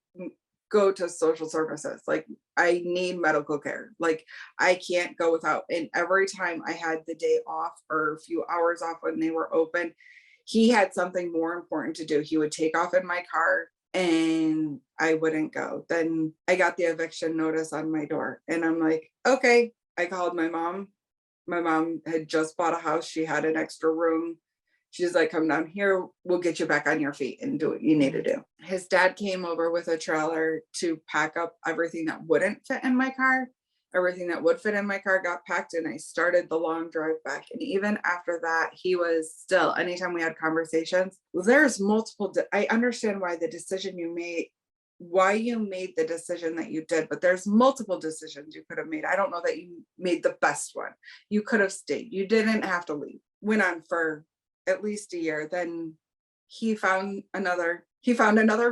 Speaker 2: go to social services. Like I need medical care. Like I can't go without. And every time I had the day off or a few hours off when they were open, he had something more important to do. He would take off in my car and I wouldn't go. Then I got the eviction notice on my door and I'm like, okay. I called my mom. My mom had just bought a house. She had an extra room. She's like, come down here. We'll get you back on your feet and do what you need to do. His dad came over with a trailer to pack up everything that wouldn't fit in my car. Everything that would fit in my car got packed, and I started the long drive back. And even after that, he was still, anytime we had conversations, there's multiple, I understand why the decision you made, why you made the decision that you did, but there's multiple decisions you could have made. I don't know that you made the best one. You could have stayed. You didn't have to leave. Went on for at least a year. Then he found another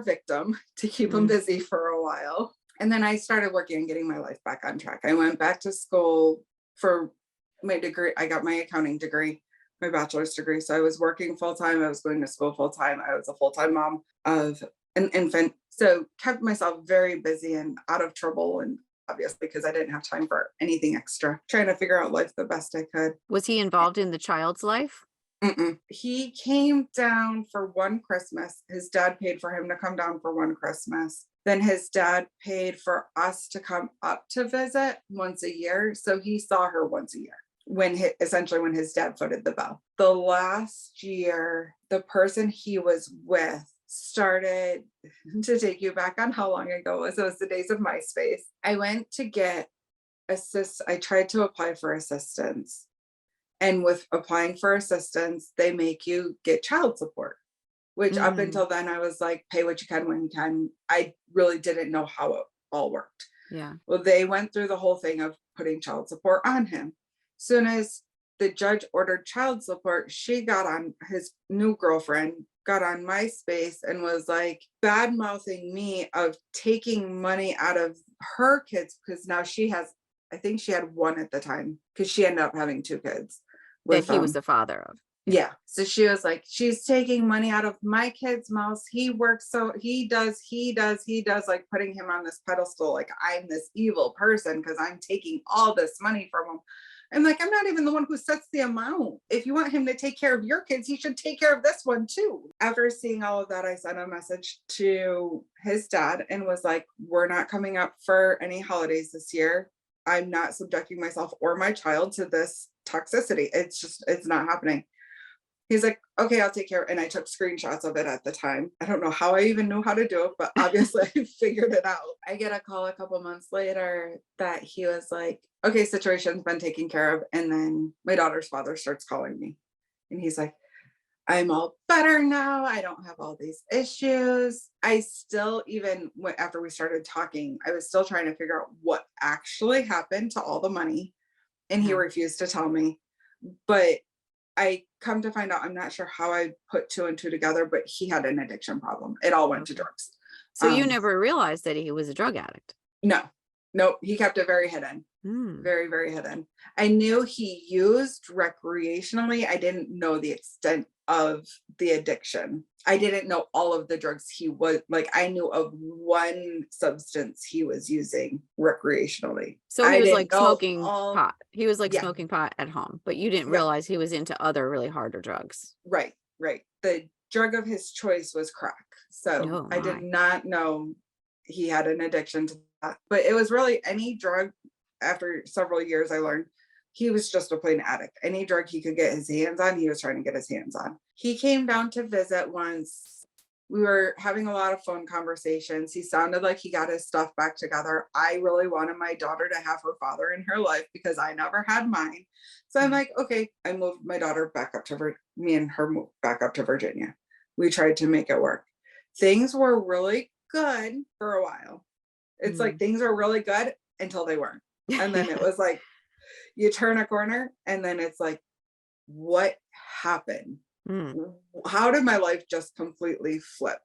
Speaker 2: victim to keep him busy for a while. And then I started working and getting my life back on track. I went back to school for my degree. I got my accounting degree, my bachelor's degree. So I was working full time. I was going to school full time. I was a full time mom of an infant. So kept myself very busy and out of trouble. And obviously, because I didn't have time for anything extra, trying to figure out life the best I could.
Speaker 1: Was he involved in the child's life?
Speaker 2: He came down for one Christmas. His dad paid for him to come down for one Christmas. Then his dad paid for us to come up to visit once a year. So he saw her once a year essentially when his dad footed the bill. The last year, the person he was with started to take you back on how long ago it was the days of MySpace. I went to get I tried to apply for assistance. And with applying for assistance, they make you get child support, which up
Speaker 1: Mm,
Speaker 2: until then I was like, pay what you can when you can. I really didn't know how it all worked.
Speaker 1: yeah.
Speaker 2: Well, they went through the whole thing of putting child support on him. Soon as the judge ordered child support, she got on his new girlfriend, got on MySpace and was like bad mouthing me of taking money out of her kids because now she has, I think she had one at the time because she ended up having two kids
Speaker 1: That
Speaker 2: with
Speaker 1: he was the father of. Yeah.
Speaker 2: yeah. So she was like, she's taking money out of my kid's mouth. He works, so he does, like putting him on this pedestal, like I'm this evil person because I'm taking all this money from him. I'm like, I'm not even the one who sets the amount. If you want him to take care of your kids, he should take care of this one too. After seeing all of that, I sent a message to his dad and was like, we're not coming up for any holidays this year. I'm not subjecting myself or my child to this toxicity. It's not happening. He's like, okay, I'll take care. And I took screenshots of it at the time. I don't know how I even knew how to do it, but obviously I figured it out. I get a call a couple months later that he was like, okay, situation's been taken care of. And then my daughter's father starts calling me. And he's like, I'm all better now. I don't have all these issues. I still, even after we started talking, I was still trying to figure out what actually happened to all the money. And he
Speaker 1: Yeah.
Speaker 2: refused to tell me. But I come to find out, I'm not sure how I put two and two together, but he had an addiction problem. It all went to
Speaker 1: Okay.
Speaker 2: drugs.
Speaker 1: So you never realized that he was a drug addict?
Speaker 2: No, no, he kept it very hidden,
Speaker 1: Mm.
Speaker 2: very, very hidden. I knew he used recreationally. I didn't know the extent of the addiction. I didn't know all of the drugs he was like. I knew of one substance he was using recreationally.
Speaker 1: So he
Speaker 2: I
Speaker 1: was
Speaker 2: didn't
Speaker 1: like
Speaker 2: know
Speaker 1: smoking
Speaker 2: all.
Speaker 1: pot. He was like
Speaker 2: Yeah,
Speaker 1: smoking pot at home, but you didn't
Speaker 2: yeah.
Speaker 1: realize he was into other really harder drugs.
Speaker 2: Right, right. The drug of his choice was crack. So
Speaker 1: Oh
Speaker 2: I did
Speaker 1: my.
Speaker 2: not know he had an addiction to that. But it was really any drug. After several years, I learned he was just a plain addict. Any drug he could get his hands on, he was trying to get his hands on. He came down to visit once. We were having a lot of phone conversations. He sounded like he got his stuff back together. I really wanted my daughter to have her father in her life because I never had mine. So I'm
Speaker 1: Mm.
Speaker 2: like, okay, I moved my daughter back up to me and her moved back up to Virginia. We tried to make it work. Things were really good for a while. It's like
Speaker 1: Mm.
Speaker 2: things were really good until they weren't. And then it
Speaker 1: Yeah.
Speaker 2: was like you turn a corner and then it's like, what happened?
Speaker 1: Mm.
Speaker 2: How did my life just completely flip?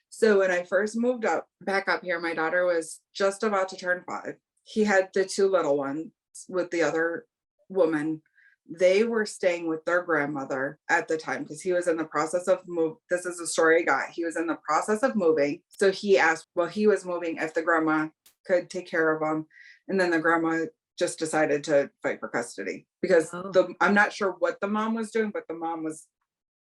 Speaker 2: So when I first moved up back up here, my daughter was just about to turn 5. He had the two little ones with the other woman. They were staying with their grandmother at the time because he was in the process of move. This is the story I got. He was in the process of moving. So he asked while he was moving if the grandma could take care of him. And then the grandma just decided to fight for custody because
Speaker 1: Oh.
Speaker 2: I'm not sure what the mom was doing, but the mom was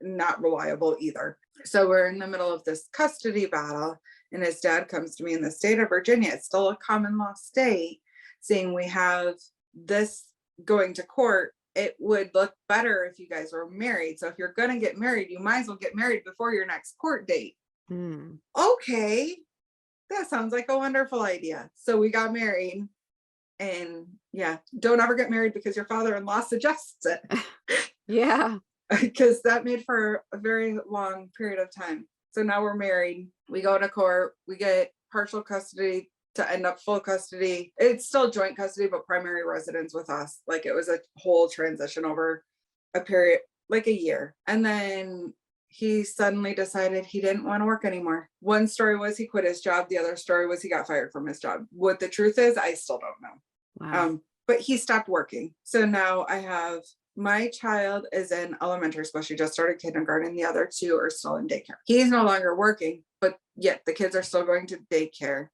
Speaker 2: not reliable either. So we're in the middle of this custody battle, and his dad comes to me in the state of Virginia. It's still a common law state, saying we have this going to court. It would look better if you guys were married. So if you're going to get married, you might as well get married before your next court date.
Speaker 1: Mm.
Speaker 2: Okay, that sounds like a wonderful idea. So we got married. And yeah, don't ever get married because your father-in-law suggests it.
Speaker 1: Yeah.
Speaker 2: Because that made for a very long period of time. So now we're married. We go to court. We get partial custody to end up full custody. It's still joint custody, but primary residence with us. Like it was a whole transition over a period, like a year. And then he suddenly decided he didn't want to work anymore. One story was he quit his job. The other story was he got fired from his job. What the truth is, I still don't know.
Speaker 1: Wow.
Speaker 2: But he stopped working. So now I have my child is in elementary school. She just started kindergarten. The other two are still in daycare. He's no longer working, but yet the kids are still going to daycare.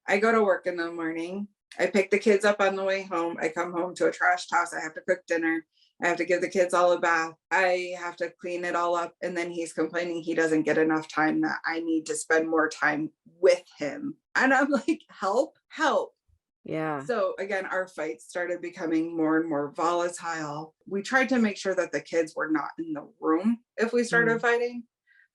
Speaker 2: I go to work in the morning. I pick the kids up on the way home. I come home to a trashed house. I have to cook dinner. I have to give the kids all a bath. I have to clean it all up. And then he's complaining he doesn't get enough time, that I need to spend more time with him. And I'm like, help, help.
Speaker 1: Yeah.
Speaker 2: So again, our fights started becoming more and more volatile. We tried to make sure that the kids were not in the room if we started
Speaker 1: Mm.
Speaker 2: fighting,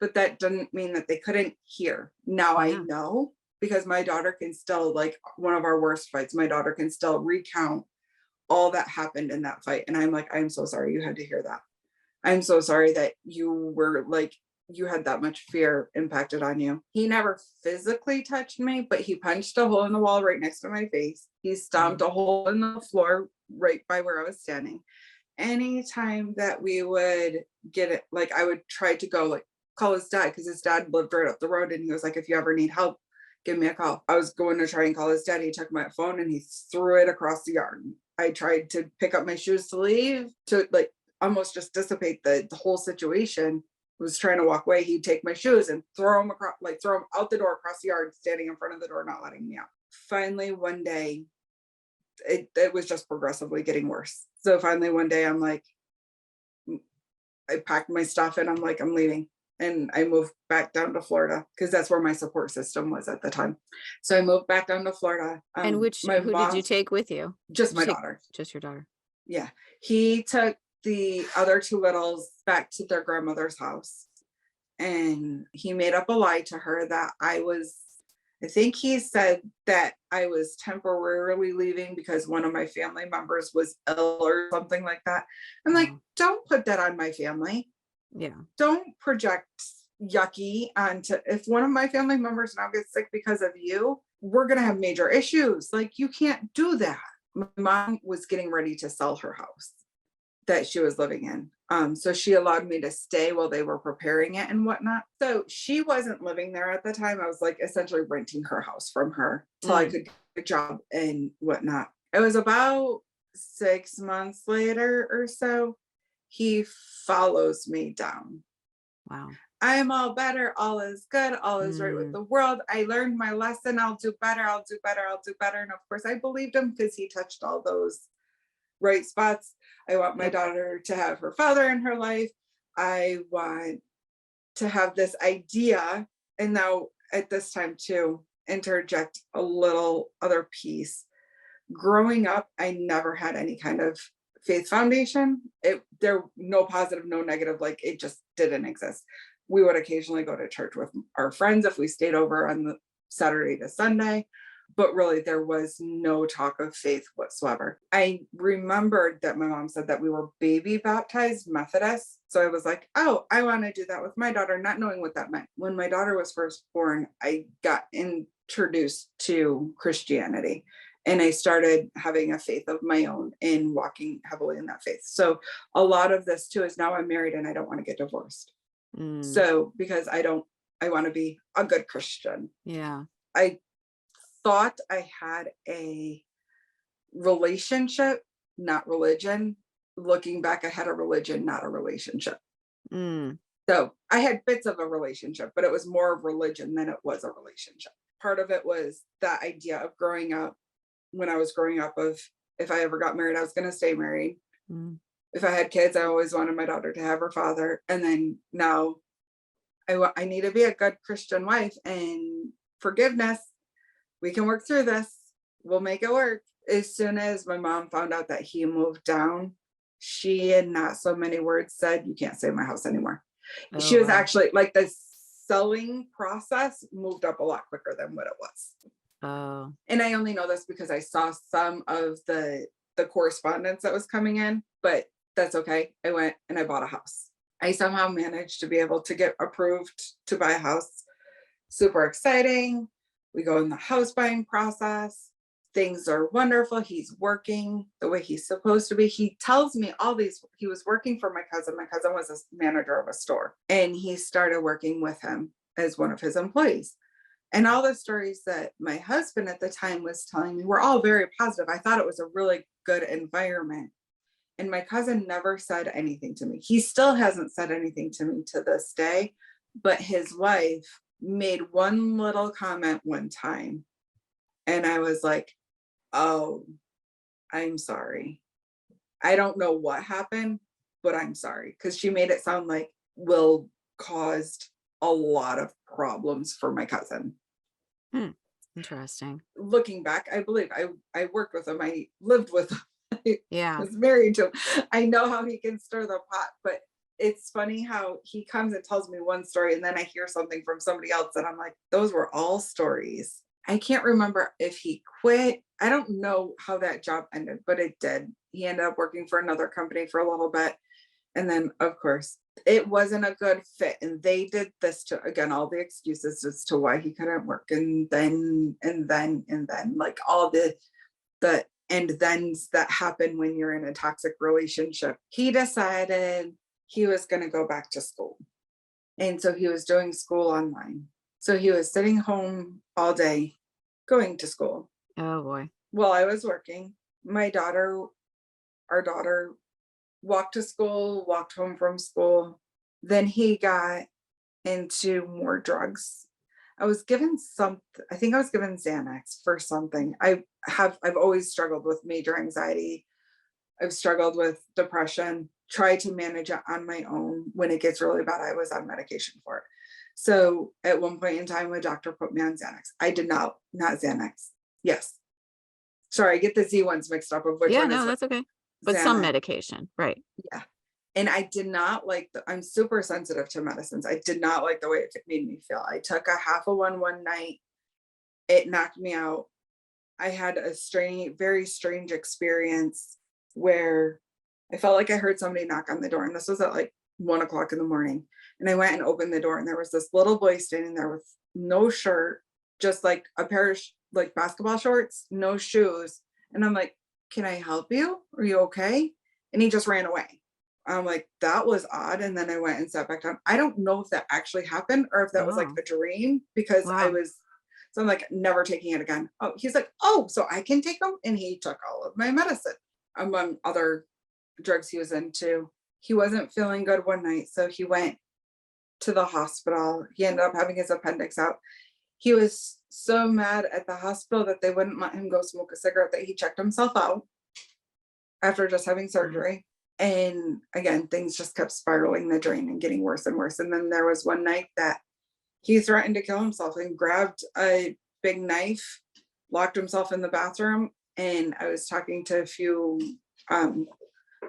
Speaker 2: but that didn't mean that they couldn't hear. Now I
Speaker 1: Yeah.
Speaker 2: know, because my daughter can still, like, one of our worst fights, my daughter can still recount all that happened in that fight. And I'm like, I'm so sorry you had to hear that. I'm so sorry that you were like, you had that much fear impacted on you. He never physically touched me, but he punched a hole in the wall right next to my face. He stomped
Speaker 1: Mm.
Speaker 2: a hole in the floor right by where I was standing. Anytime that we would get it, like, I would try to go, like, call his dad, because his dad lived right up the road, and he was like, if you ever need help, give me a call. I was going to try and call his dad. He took my phone and he threw it across the yard. I tried to pick up my shoes to leave, to, like, almost just dissipate the whole situation. Was trying to walk away. He'd take my shoes and throw them across, like, throw them out the door across the yard, standing in front of the door, not letting me out. Finally, one day, it was just progressively getting worse. So finally, one day, I'm like, I packed my stuff and I'm like, I'm leaving. And I moved back down to Florida, because that's where my support system was at the time. So I moved back down to Florida.
Speaker 1: And
Speaker 2: My
Speaker 1: who did you
Speaker 2: mom,
Speaker 1: take with you?
Speaker 2: just
Speaker 1: Did you
Speaker 2: my
Speaker 1: take
Speaker 2: daughter.
Speaker 1: just your daughter?
Speaker 2: Yeah. He took the other two littles back to their grandmother's house. And he made up a lie to her that I think he said that I was temporarily leaving because one of my family members was ill or something like that. I'm like,
Speaker 1: Oh,
Speaker 2: don't put that on my family.
Speaker 1: yeah.
Speaker 2: Don't project yucky onto, if one of my family members now gets sick because of you, we're going to have major issues. Like, you can't do that. My mom was getting ready to sell her house that she was living in. So she allowed me to stay while they were preparing it and whatnot. So she wasn't living there at the time. I was, like, essentially renting her house from her till I
Speaker 1: Mm.
Speaker 2: could get a job and whatnot. It was about 6 months later or so, he follows me down.
Speaker 1: Wow.
Speaker 2: I am all better. All is good. All is right with
Speaker 1: Mm.
Speaker 2: the world. I learned my lesson. I'll do better. I'll do better. I'll do better. And of course, I believed him, because he touched all those right spots. I want my
Speaker 1: Yep.
Speaker 2: daughter to have her father in her life. I want to have this idea. And now at this time, too, interject a little other piece. Growing up, I never had any kind of faith foundation. There, no positive, no negative, like, it just didn't exist. We would occasionally go to church with our friends if we stayed over on the Saturday to Sunday, but really there was no talk of faith whatsoever. I remembered that my mom said that we were baby baptized Methodists. So I was like, oh, I want to do that with my daughter, not knowing what that meant. When my daughter was first born, I got introduced to Christianity. And I started having a faith of my own and walking heavily in that faith. So a lot of this too is, now I'm married and I don't want to get divorced.
Speaker 1: Mm.
Speaker 2: So because I want to be a good Christian.
Speaker 1: Yeah.
Speaker 2: I thought I had a relationship, not religion. Looking back, I had a religion, not a relationship.
Speaker 1: Mm.
Speaker 2: So I had bits of a relationship, but it was more of religion than it was a relationship. Part of it was that idea of growing up, when I was growing up, of, if I ever got married, I was going to stay married.
Speaker 1: Mm.
Speaker 2: If I had kids, I always wanted my daughter to have her father. And then now I need to be a good Christian wife, and forgiveness. We can work through this. We'll make it work. As soon as my mom found out that he moved down, she, in not so many words, said, you can't stay in my house anymore.
Speaker 1: Oh,
Speaker 2: She was
Speaker 1: wow.
Speaker 2: actually, like, the selling process moved up a lot quicker than what it was.
Speaker 1: Oh.
Speaker 2: And I only know this because I saw some of the correspondence that was coming in, but that's okay. I went and I bought a house. I somehow managed to be able to get approved to buy a house. Super exciting. We go in the house buying process. Things are wonderful. He's working the way he's supposed to be. He tells me all these. He was working for my cousin. My cousin was a manager of a store, and he started working with him as one of his employees. And all the stories that my husband at the time was telling me were all very positive. I thought it was a really good environment. And my cousin never said anything to me. He still hasn't said anything to me to this day, but his wife made one little comment one time. And I was like, oh, I'm sorry. I don't know what happened, but I'm sorry. Because she made it sound like Will caused a lot of problems for my cousin.
Speaker 1: Hmm. Interesting.
Speaker 2: Looking back, I believe I worked with him. I lived with him. I
Speaker 1: Yeah.
Speaker 2: was married to him. I know how he can stir the pot, but it's funny how he comes and tells me one story and then I hear something from somebody else and I'm like, those were all stories. I can't remember if he quit. I don't know how that job ended, but it did. He ended up working for another company for a little bit. And then, of course, it wasn't a good fit. And they did this to, again, all the excuses as to why he couldn't work. And then, like all the and thens that happen when you're in a toxic relationship. He decided he was going to go back to school. And so he was doing school online. So he was sitting home all day going to school.
Speaker 1: Oh boy.
Speaker 2: While I was working, our daughter walked to school, walked home from school. Then he got into more drugs. I think I was given Xanax for something. I've always struggled with major anxiety. I've struggled with depression, tried to manage it on my own. When it gets really bad, I was on medication for it. So at one point in time, a doctor put me on Xanax. I did not Xanax. Yes. Sorry, I get the Z ones mixed up of which
Speaker 1: Yeah,
Speaker 2: one is
Speaker 1: no,
Speaker 2: which.
Speaker 1: that's okay. But some
Speaker 2: Xanax.
Speaker 1: medication, right?
Speaker 2: Yeah. And I did not like I'm super sensitive to medicines. I did not like the way it made me feel. I took a half of one night. It knocked me out. I had a very strange experience where I felt like I heard somebody knock on the door. And this was at like 1 o'clock in the morning. And I went and opened the door and there was this little boy standing there with no shirt, just like a pair of like basketball shorts, no shoes. And I'm like, can I help you? Are you okay? And he just ran away. I'm like, that was odd. And then I went and sat back down. I don't know if that actually happened or if that was like
Speaker 1: Oh,
Speaker 2: a dream because
Speaker 1: wow.
Speaker 2: so I'm like, never taking it again. Oh, he's like, oh, so I can take them. And he took all of my medicine, among other drugs he was into. He wasn't feeling good one night. So he went to the hospital. He ended up having his appendix out. He was so mad at the hospital that they wouldn't let him go smoke a cigarette that he checked himself out after just having surgery. And again, things just kept spiraling the drain and getting worse and worse. And then there was one night that he threatened to kill himself and grabbed a big knife, locked himself in the bathroom. And I was talking to a few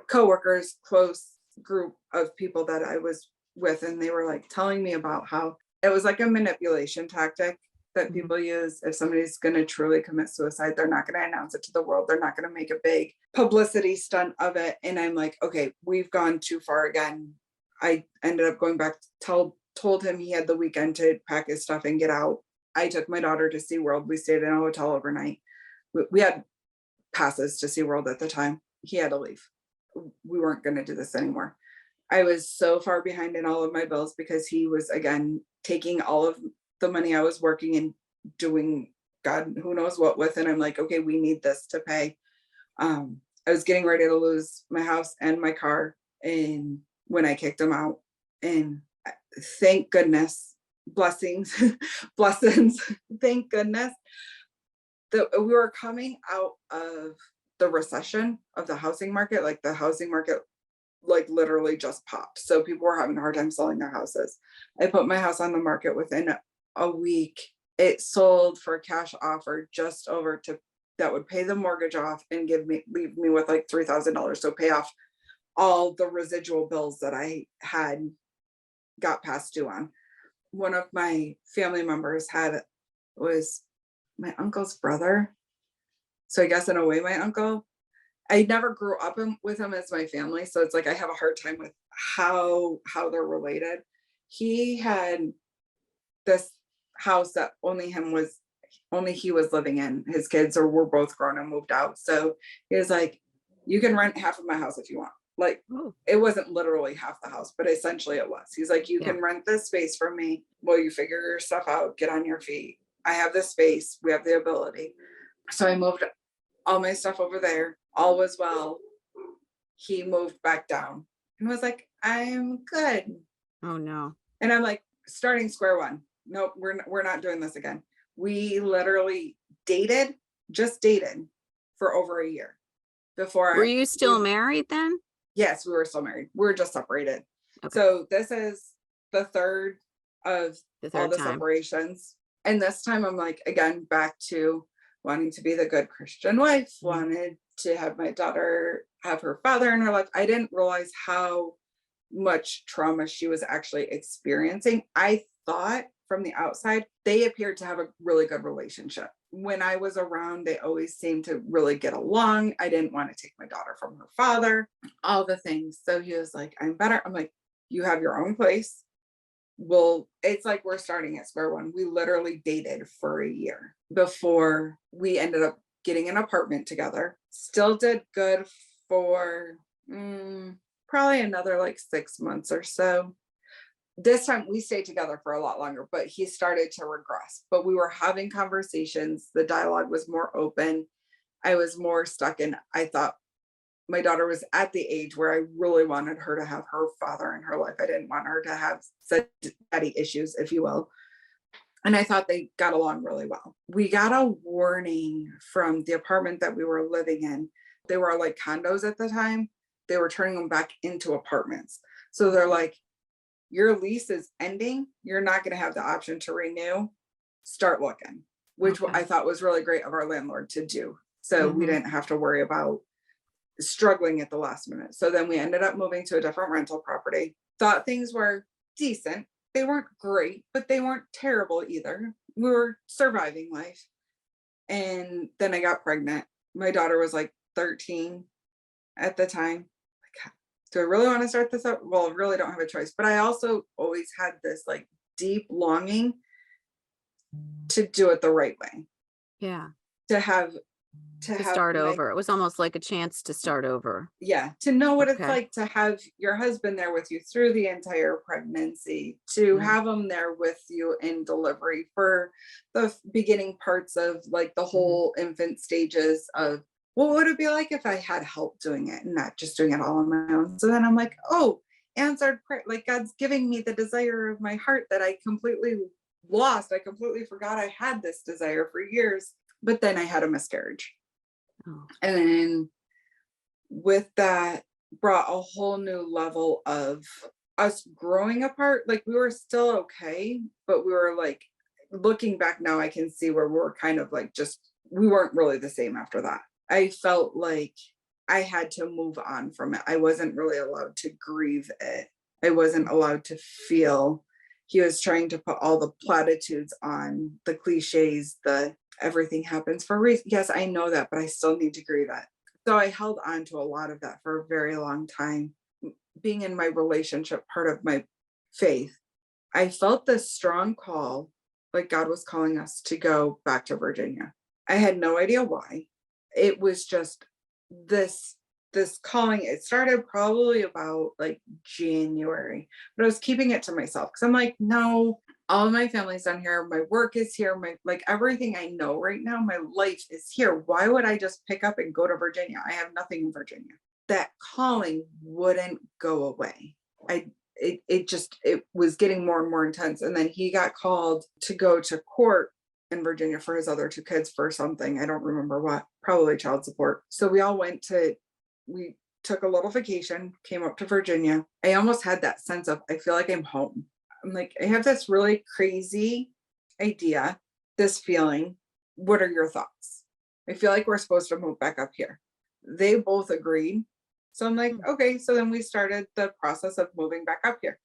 Speaker 2: coworkers, close group of people that I was with, and they were like telling me about how it was like a manipulation tactic that
Speaker 1: Mhm.
Speaker 2: people use. If somebody's going to truly commit suicide, they're not going to announce it to the world. They're not going to make a big publicity stunt of it. And I'm like, okay, we've gone too far again. I ended up going back, told him he had the weekend to pack his stuff and get out. I took my daughter to SeaWorld. We stayed in a hotel overnight. We had passes to SeaWorld at the time. He had to leave. We weren't going to do this anymore. I was so far behind in all of my bills because he was, again, taking all of the money I was working and doing God who knows what with. And I'm like, okay, we need this to pay. I was getting ready to lose my house and my car. And when I kicked him out, and thank goodness, blessings, blessings, thank goodness that we were coming out of the recession of the housing market. Like the housing market like literally just popped. So people were having a hard time selling their houses. I put my house on the market within a week. It sold for a cash offer just over to that would pay the mortgage off and leave me with like $3,000. So pay off all the residual bills that I had got past due on. One of my family members was my uncle's brother. So I guess in a way, my uncle. I never grew up with him as my family, so it's like I have a hard time with how they're related. He had this house that only he was living in. His kids were both grown and moved out. So he was like, you can rent half of my house if you want. Like
Speaker 1: Oh,
Speaker 2: it wasn't literally half the house, but essentially it was. He's like, you
Speaker 1: yeah.
Speaker 2: can rent this space from me while you figure your stuff out, get on your feet. I have this space, we have the ability. So I moved all my stuff over there. All was well. He moved back down and was like, I'm good.
Speaker 1: Oh no.
Speaker 2: And I'm like, starting square one. Nope, we're not doing this again. We literally just dated for over a year
Speaker 1: Were
Speaker 2: before
Speaker 1: you still married then?
Speaker 2: yes, we were still married. We were just separated.
Speaker 1: Okay.
Speaker 2: So this is the third of
Speaker 1: The
Speaker 2: all
Speaker 1: third
Speaker 2: the
Speaker 1: time.
Speaker 2: separations. And this time I'm like, again, back to wanting to be the good Christian wife, wanted to have my daughter have her father in her life. I didn't realize how much trauma she was actually experiencing. I thought from the outside, they appeared to have a really good relationship. When I was around, they always seemed to really get along. I didn't want to take my daughter from her father, all the things. So he was like, I'm better. I'm like, you have your own place. Well, it's like we're starting at square one. We literally dated for a year before we ended up getting an apartment together. Still did good for probably another like 6 months or so. This time we stayed together for a lot longer, but he started to regress. But we were having conversations. The dialogue was more open. I was more stuck in, I thought my daughter was at the age where I really wanted her to have her father in her life. I didn't want her to have such daddy issues, if you will. And I thought they got along really well. We got a warning from the apartment that we were living in. They were like condos at the time. They were turning them back into apartments. So they're like, your lease is ending. You're not going to have the option to renew. Start looking, which
Speaker 1: Okay.
Speaker 2: I thought was really great of our landlord to do. So we
Speaker 1: Mhm.
Speaker 2: didn't have to worry about struggling at the last minute. So then we ended up moving to a different rental property. Thought things were decent. They weren't great, but they weren't terrible either. We were surviving life. And then I got pregnant. My daughter was like 13 at the time. Like, do I really want to start this up? Well, I really don't have a choice. But I also always had this like deep longing to do it the right way,
Speaker 1: Yeah.
Speaker 2: to have
Speaker 1: To start
Speaker 2: my,
Speaker 1: over. It was almost like a chance to start over.
Speaker 2: yeah, to know what it's
Speaker 1: Okay.
Speaker 2: like to have your husband there with you through the entire pregnancy, to
Speaker 1: Mm,
Speaker 2: have him there with you in delivery for the beginning parts of like the
Speaker 1: mhm.
Speaker 2: whole infant stages of what would it be like if I had help doing it and not just doing it all on my own. So then I'm like, oh, answered prayer. Like God's giving me the desire of my heart that I completely lost. I completely forgot I had this desire for years. But then I had a miscarriage.
Speaker 1: Oh.
Speaker 2: And then with that brought a whole new level of us growing apart. Like we were still okay, but we were like looking back now, I can see where we were kind of like just we weren't really the same after that. I felt like I had to move on from it. I wasn't really allowed to grieve it. I wasn't allowed to feel. He was trying to put all the platitudes on, the cliches, the everything happens for a reason. Yes, I know that, but I still need to grieve it. So I held on to a lot of that for a very long time. Being in my relationship, part of my faith, I felt this strong call, like God was calling us to go back to Virginia. I had no idea why. It was just this this calling. It started probably about like January, but I was keeping it to myself because I'm like, no, all of my family's done here. My work is here. My like everything I know right now, my life is here. Why would I just pick up and go to Virginia? I have nothing in Virginia. That calling wouldn't go away. I it was getting more and more intense. And then he got called to go to court in Virginia for his other two kids for something. I don't remember what, probably child support. So we took a little vacation, came up to Virginia. I almost had that sense of, I feel like I'm home. I'm like, I have this really crazy idea, this feeling. What are your thoughts? I feel like we're supposed to move back up here. They both agreed. So I'm like,
Speaker 1: Mm.
Speaker 2: okay. So then we started the process of moving back up here,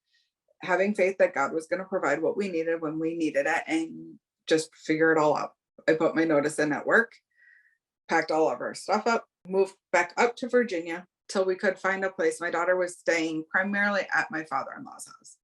Speaker 2: having faith that God was going to provide what we needed when we needed it and just figure it all out. I put my notice in at work, packed all of our stuff up, moved back up to Virginia till we could find a place. My daughter was staying primarily at my father-in-law's house.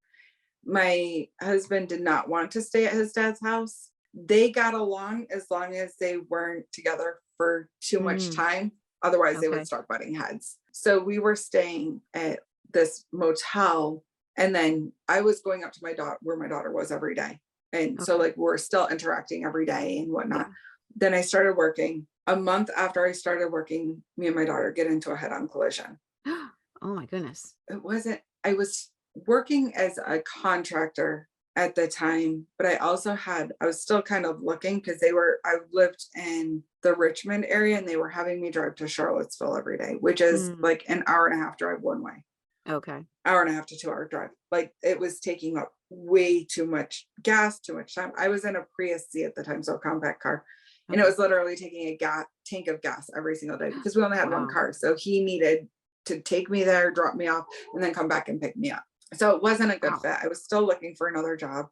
Speaker 2: My husband did not want to stay at his dad's house. They got along as long as they weren't together for too much
Speaker 1: Mm,
Speaker 2: time. Otherwise, they would
Speaker 1: okay.
Speaker 2: start butting heads. So we were staying at this motel. And then I was going up to my daughter where my daughter was every day. And so
Speaker 1: Okay.
Speaker 2: like we're still interacting every day and whatnot.
Speaker 1: Yeah.
Speaker 2: Then I started working. A month after I started working, me and my daughter get into a head-on collision.
Speaker 1: Oh my goodness.
Speaker 2: It wasn't, I was working as a contractor at the time, but I was still kind of looking because I lived in the Richmond area and they were having me drive to Charlottesville every day, which is
Speaker 1: Mm,
Speaker 2: like an hour and a half drive one way,
Speaker 1: okay.
Speaker 2: hour and a half to 2 hour drive. Like it was taking up way too much gas, too much time. I was in a Prius C at the time, so a compact car. And it
Speaker 1: Okay.
Speaker 2: was literally taking a tank of gas every single day because we only had one
Speaker 1: Wow.
Speaker 2: car. So he needed to take me there, drop me off, and then come back and pick me up. So it wasn't a good
Speaker 1: Wow.
Speaker 2: fit. I was still looking for another job,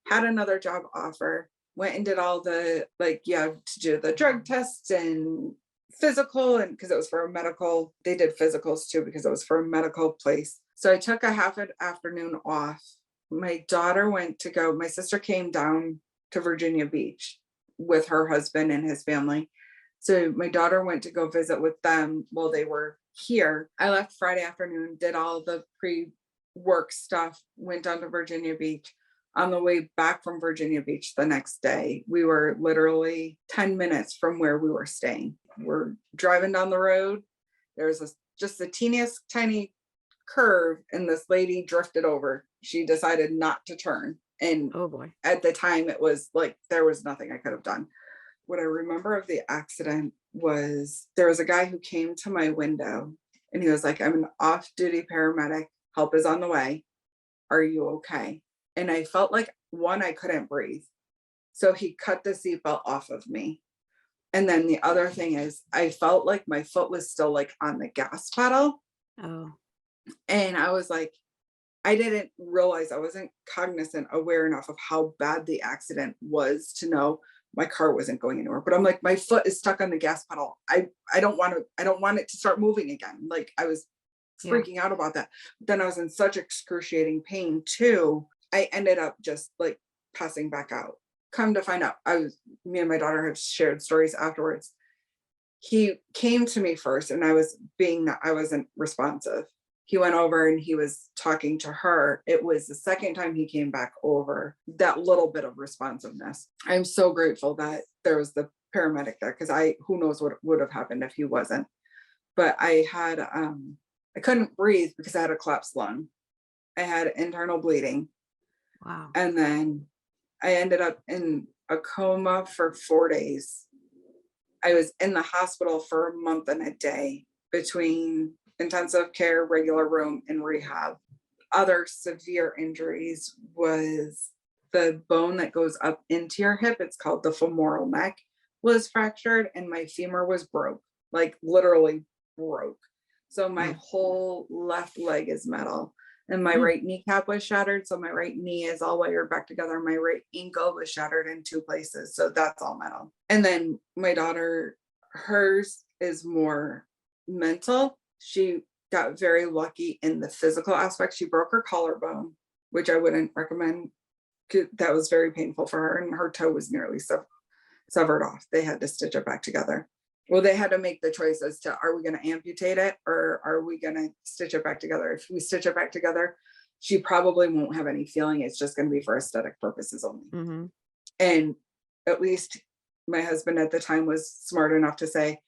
Speaker 2: had another job offer, went and did all the, like, yeah, to do the drug tests and physical, and because it was for a medical, they did physicals too because it was for a medical place. So I took a half an afternoon off. My daughter went to go, my sister came down to Virginia Beach with her husband and his family. So my daughter went to go visit with them while they were here. I left Friday afternoon, did all the pre-work stuff, went down to Virginia Beach. On the way back from Virginia Beach the next day, we were literally 10 minutes from where we were staying. We're driving down the road. There's just the teeniest tiny curve, and this lady drifted over. She decided not to turn. And
Speaker 1: Oh boy.
Speaker 2: at the time, it was like there was nothing I could have done. What I remember of the accident was there was a guy who came to my window and he was like, I'm an off-duty paramedic. Help is on the way. Are you okay? And I felt like, one, I couldn't breathe. So he cut the seatbelt off of me. And then the other thing is I felt like my foot was still like on the gas pedal.
Speaker 1: Oh.
Speaker 2: And I was like, I didn't realize, I wasn't cognizant, aware enough of how bad the accident was to know my car wasn't going anywhere. But I'm like, my foot is stuck on the gas pedal. I don't want it to start moving again. Like, I was
Speaker 1: Yeah.
Speaker 2: freaking out about that. But then I was in such excruciating pain too. I ended up just like passing back out. Come to find out, me and my daughter have shared stories afterwards. He came to me first and I wasn't responsive. He went over and he was talking to her. It was the second time he came back over, that little bit of responsiveness. I'm so grateful that there was the paramedic there, because who knows what would have happened if he wasn't. But I couldn't breathe because I had a collapsed lung. I had internal bleeding.
Speaker 1: Wow.
Speaker 2: And then I ended up in a coma for 4 days. I was in the hospital for a month and a day between intensive care, regular room, and rehab. Other severe injuries was the bone that goes up into your hip. It's called the femoral neck, was fractured, and my femur was broke, like literally broke. So my
Speaker 1: Mm.
Speaker 2: whole left leg is metal, and my
Speaker 1: Mm.
Speaker 2: right kneecap was shattered. So my right knee is all wired back together. My right ankle was shattered in 2 places. So that's all metal. And then my daughter, hers is more mental. She got very lucky in the physical aspect. She broke her collarbone, which I wouldn't recommend. That was very painful for her, and her toe was nearly severed off. They had to stitch it back together. Well, they had to make the choice as to, are we going to amputate it or are we going to stitch it back together? If we stitch it back together, she probably won't have any feeling. It's just going to be for aesthetic purposes only.
Speaker 1: Mm-hmm.
Speaker 2: And at least my husband at the time was smart enough to say,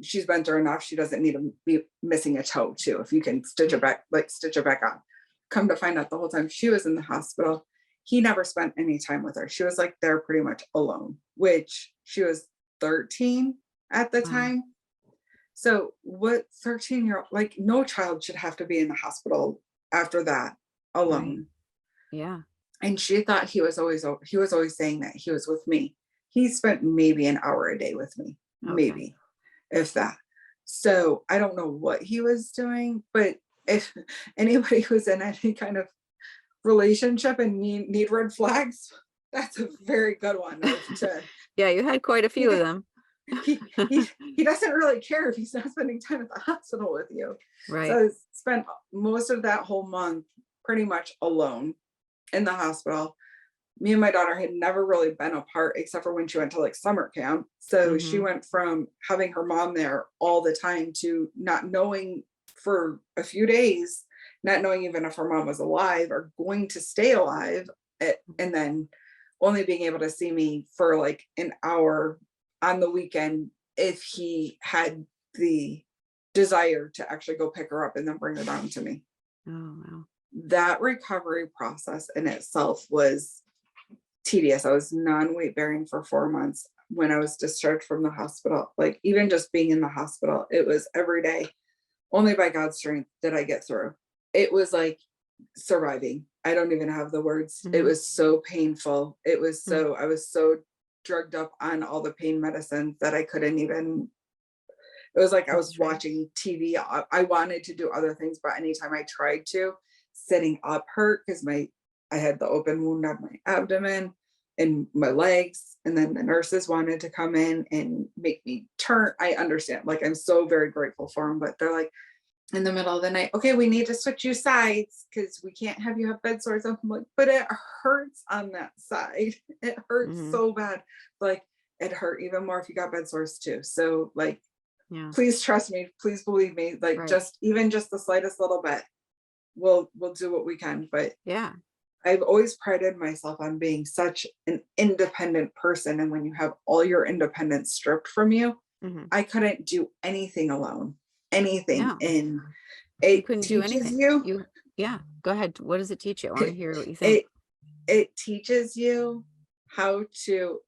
Speaker 2: she's been through enough. She doesn't need to be missing a toe too. If you can stitch it back on. Come to find out, the whole time she was in the hospital, he never spent any time with her. She was like there pretty much alone, which she was 13 at the
Speaker 1: Wow.
Speaker 2: time. So what 13-year-old, like, no child should have to be in the hospital after that alone.
Speaker 1: Right. Yeah.
Speaker 2: And she thought he was always saying that he was with me. He spent maybe an hour a day with me,
Speaker 1: Okay.
Speaker 2: maybe, if that. So I don't know what he was doing, but if anybody who's in any kind of relationship and need red flags, that's a very good one
Speaker 1: Yeah, you had quite a few of them.
Speaker 2: he doesn't really care if he's not spending time at the hospital with you.
Speaker 1: Right.
Speaker 2: So I spent most of that whole month pretty much alone in the hospital. Me and my daughter had never really been apart except for when she went to like summer camp. So she
Speaker 1: Mhm.
Speaker 2: went from having her mom there all the time to not knowing for a few days, not knowing even if her mom was alive or going to stay alive, and then only being able to see me for like an hour on the weekend if he had the desire to actually go pick her up and then bring her down to me.
Speaker 1: Oh, wow.
Speaker 2: That recovery process in itself was tedious. I was non-weight bearing for 4 months when I was discharged from the hospital. Like, even just being in the hospital, it was every day. Only by God's strength did I get through. It was like surviving. I don't even have the words. It
Speaker 1: Mhm.
Speaker 2: was so painful. I was so drugged up on all the pain medicines that I couldn't even, It was like I was
Speaker 1: That's right.
Speaker 2: watching TV. I wanted to do other things, but anytime I tried to, sitting up hurt because I had the open wound on my abdomen and my legs. And then the nurses wanted to come in and make me turn. I understand. Like, I'm so very grateful for them, but they're like, in the middle of the night, okay, we need to switch you sides because we can't have you have bed sores. I'm like, but it hurts on that side. It hurts
Speaker 1: Hmm.
Speaker 2: so bad. Like, it hurt even more if you got bed sores too. So, like,
Speaker 1: Yeah.
Speaker 2: please trust me, please believe me. Like,
Speaker 1: Right.
Speaker 2: just even just the slightest little bit, we'll do what we can. But
Speaker 1: Yeah.
Speaker 2: I've always prided myself on being such an independent person. And when you have all your independence stripped from you,
Speaker 1: Hmm.
Speaker 2: I couldn't do anything alone, anything.
Speaker 1: No,
Speaker 2: And
Speaker 1: you
Speaker 2: it
Speaker 1: couldn't do
Speaker 2: teaches
Speaker 1: anything.
Speaker 2: you,
Speaker 1: Yeah. Go ahead. What does it teach you? I want to hear what you think.
Speaker 2: it it teaches you how to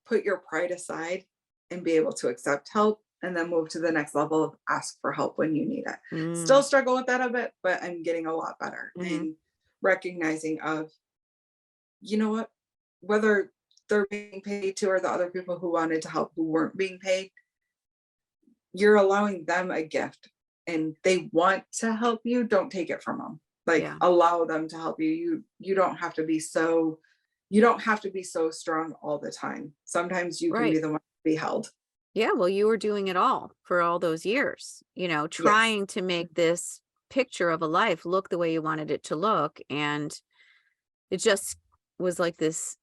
Speaker 2: put your pride aside and be able to accept help and then move to the next level of ask for help when you need it. Still
Speaker 1: Mm.
Speaker 2: struggle with that a bit, but I'm getting a lot better
Speaker 1: Hmm.
Speaker 2: and recognizing of, you know what, whether they're being paid to or the other people who wanted to help who weren't being paid, you're allowing them a gift and they want to help you. Don't take it from them. Like,
Speaker 1: Yeah.
Speaker 2: allow them to help you. You don't have to be so, you don't have to be so strong all the time. Sometimes you can be
Speaker 1: Right.
Speaker 2: the one to be held.
Speaker 1: Yeah. Well, you were doing it all for all those years,
Speaker 2: Yes.
Speaker 1: trying to make this picture of a life look the way you wanted it to look. And it just was like this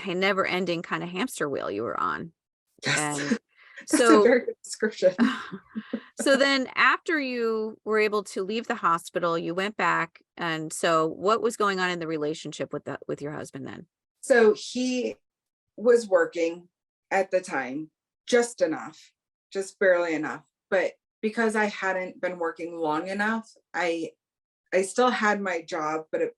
Speaker 1: never ending kind of hamster wheel you were on.
Speaker 2: Yes.
Speaker 1: And
Speaker 2: That's a
Speaker 1: so,
Speaker 2: very good description.
Speaker 1: so then after you were able to leave the hospital, you went back. And so what was going on in the relationship with your husband then?
Speaker 2: So he was working at the time, just enough, just barely enough. But because I hadn't been working long enough, I still had my job, but it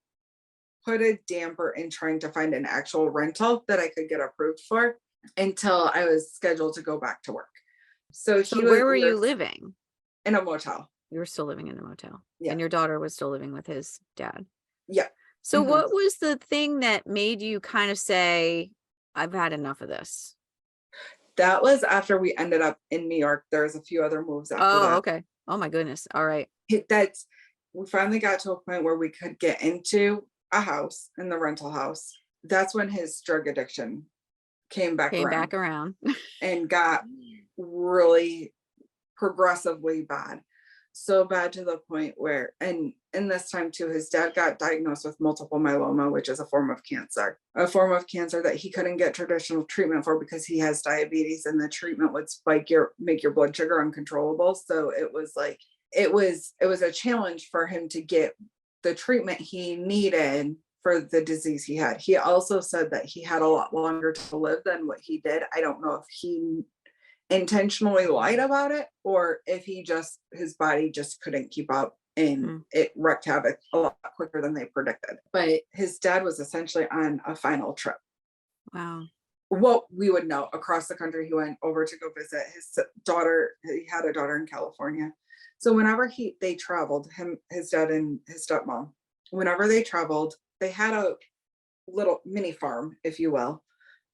Speaker 2: put a damper in trying to find an actual rental that I could get approved for until I was scheduled to go back to work. So
Speaker 1: So
Speaker 2: he was
Speaker 1: where were
Speaker 2: we
Speaker 1: you
Speaker 2: were
Speaker 1: living?
Speaker 2: in a motel.
Speaker 1: You were still living in the motel,
Speaker 2: Yeah.
Speaker 1: and your daughter was still living with his dad.
Speaker 2: Yeah.
Speaker 1: So
Speaker 2: Mhm.
Speaker 1: what was the thing that made you kind of say, I've had enough of this?
Speaker 2: That was after we ended up in New York. There was a few other moves after
Speaker 1: Oh,
Speaker 2: that.
Speaker 1: okay. Oh my goodness. All right.
Speaker 2: That's we finally got to a point where we could get into a house in the rental house. That's when his drug addiction came back
Speaker 1: Came
Speaker 2: around
Speaker 1: back around.
Speaker 2: and got really progressively bad. So bad to the point where, and in this time too, his dad got diagnosed with multiple myeloma, which is a form of cancer that he couldn't get traditional treatment for because he has diabetes and the treatment would make your blood sugar uncontrollable. So it was like, it was a challenge for him to get the treatment he needed for the disease he had. He also said that he had a lot longer to live than what he did. I don't know if he intentionally lied about it or if his body just couldn't keep up and
Speaker 1: Mm,
Speaker 2: it wreaked havoc a lot quicker than they predicted. But his dad was essentially on a final trip.
Speaker 1: wow.
Speaker 2: What we would know across the country, he went over to go visit his daughter. He had a daughter in California. So whenever they traveled, his dad and his stepmom, whenever they traveled, they had a little mini farm, if you will.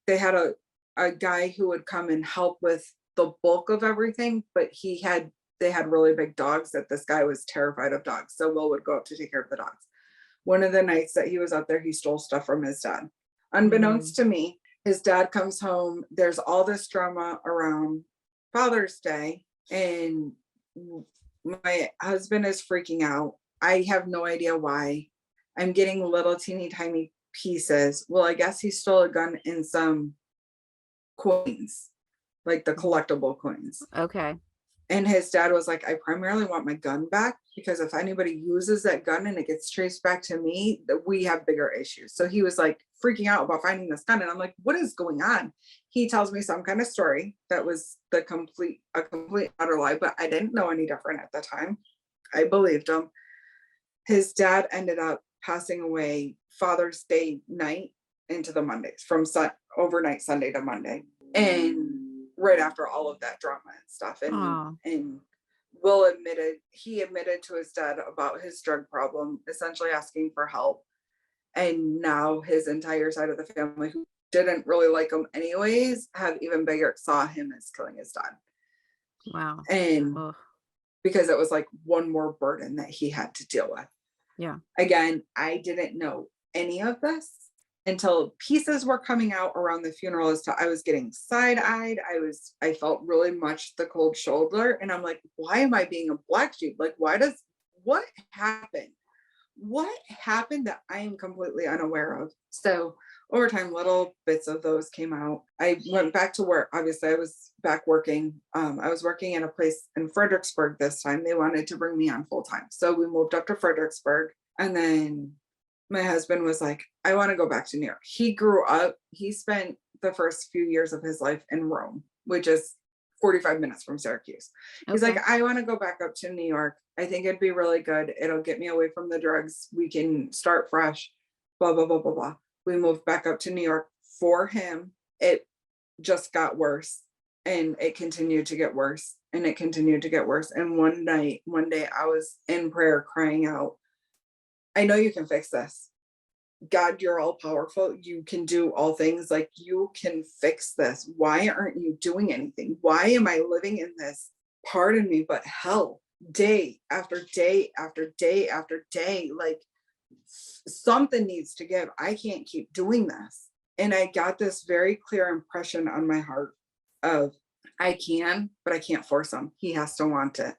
Speaker 2: They had a guy who would come and help with the bulk of everything, but they had really big dogs that this guy was terrified of dogs. So Will would go up to take care of the dogs. One of the nights that he was out there, he stole stuff from his dad.
Speaker 1: Mm,
Speaker 2: Unbeknownst to me, his dad comes home. There's all this drama around Father's Day, and my husband is freaking out. I have no idea why. I'm getting little teeny tiny pieces. Well, I guess he stole a gun and some coins, like the
Speaker 1: mhm.
Speaker 2: collectible coins.
Speaker 1: Okay.
Speaker 2: And his dad was like, I primarily want my gun back because if anybody uses that gun and it gets traced back to me, that we have bigger issues. So he was like freaking out about finding this gun. And I'm like, what is going on? He tells me some kind of story that was a complete utter lie, but I didn't know any different at the time. I believed him. His dad ended up passing away Father's Day night into the Mondays from overnight Sunday to Monday. And right after all of that drama and stuff.
Speaker 1: Oh,
Speaker 2: And he admitted to his dad about his drug problem, essentially asking for help. And now his entire side of the family who didn't really like him anyways, have even bigger saw him as killing his dad.
Speaker 1: Wow.
Speaker 2: And
Speaker 1: Oh,
Speaker 2: because it was like one more burden that he had to deal with.
Speaker 1: yeah.
Speaker 2: Again, I didn't know any of this until pieces were coming out around the funeral as to I was getting side-eyed. I felt really much the cold shoulder. And I'm like, why am I being a black sheep? Like, what happened? What happened that I am completely unaware of? So over time, little bits of those came out. I went back to work. Obviously, I was back working. I was working in a place in Fredericksburg this time. They wanted to bring me on full time. So we moved up to Fredericksburg. And then my husband was like, I want to go back to New York. He grew up, he spent the first few years of his life in Rome, which is 45 minutes from Syracuse. He's like,
Speaker 1: Okay.
Speaker 2: I want to go back up to New York. I think it'd be really good. It'll get me away from the drugs. We can start fresh, blah, blah, blah, blah, blah. We moved back up to New York for him. It just got worse and it continued to get worse and it continued to get worse. And one day I was in prayer crying out, I know you can fix this. God, you're all powerful. You can do all things. Like, you can fix this. Why aren't you doing anything? Why am I living in this, pardon me, but hell, day after day after day after day? Like, something needs to give. I can't keep doing this. And I got this very clear impression on my heart of, I can, but I can't force him. He has to want it.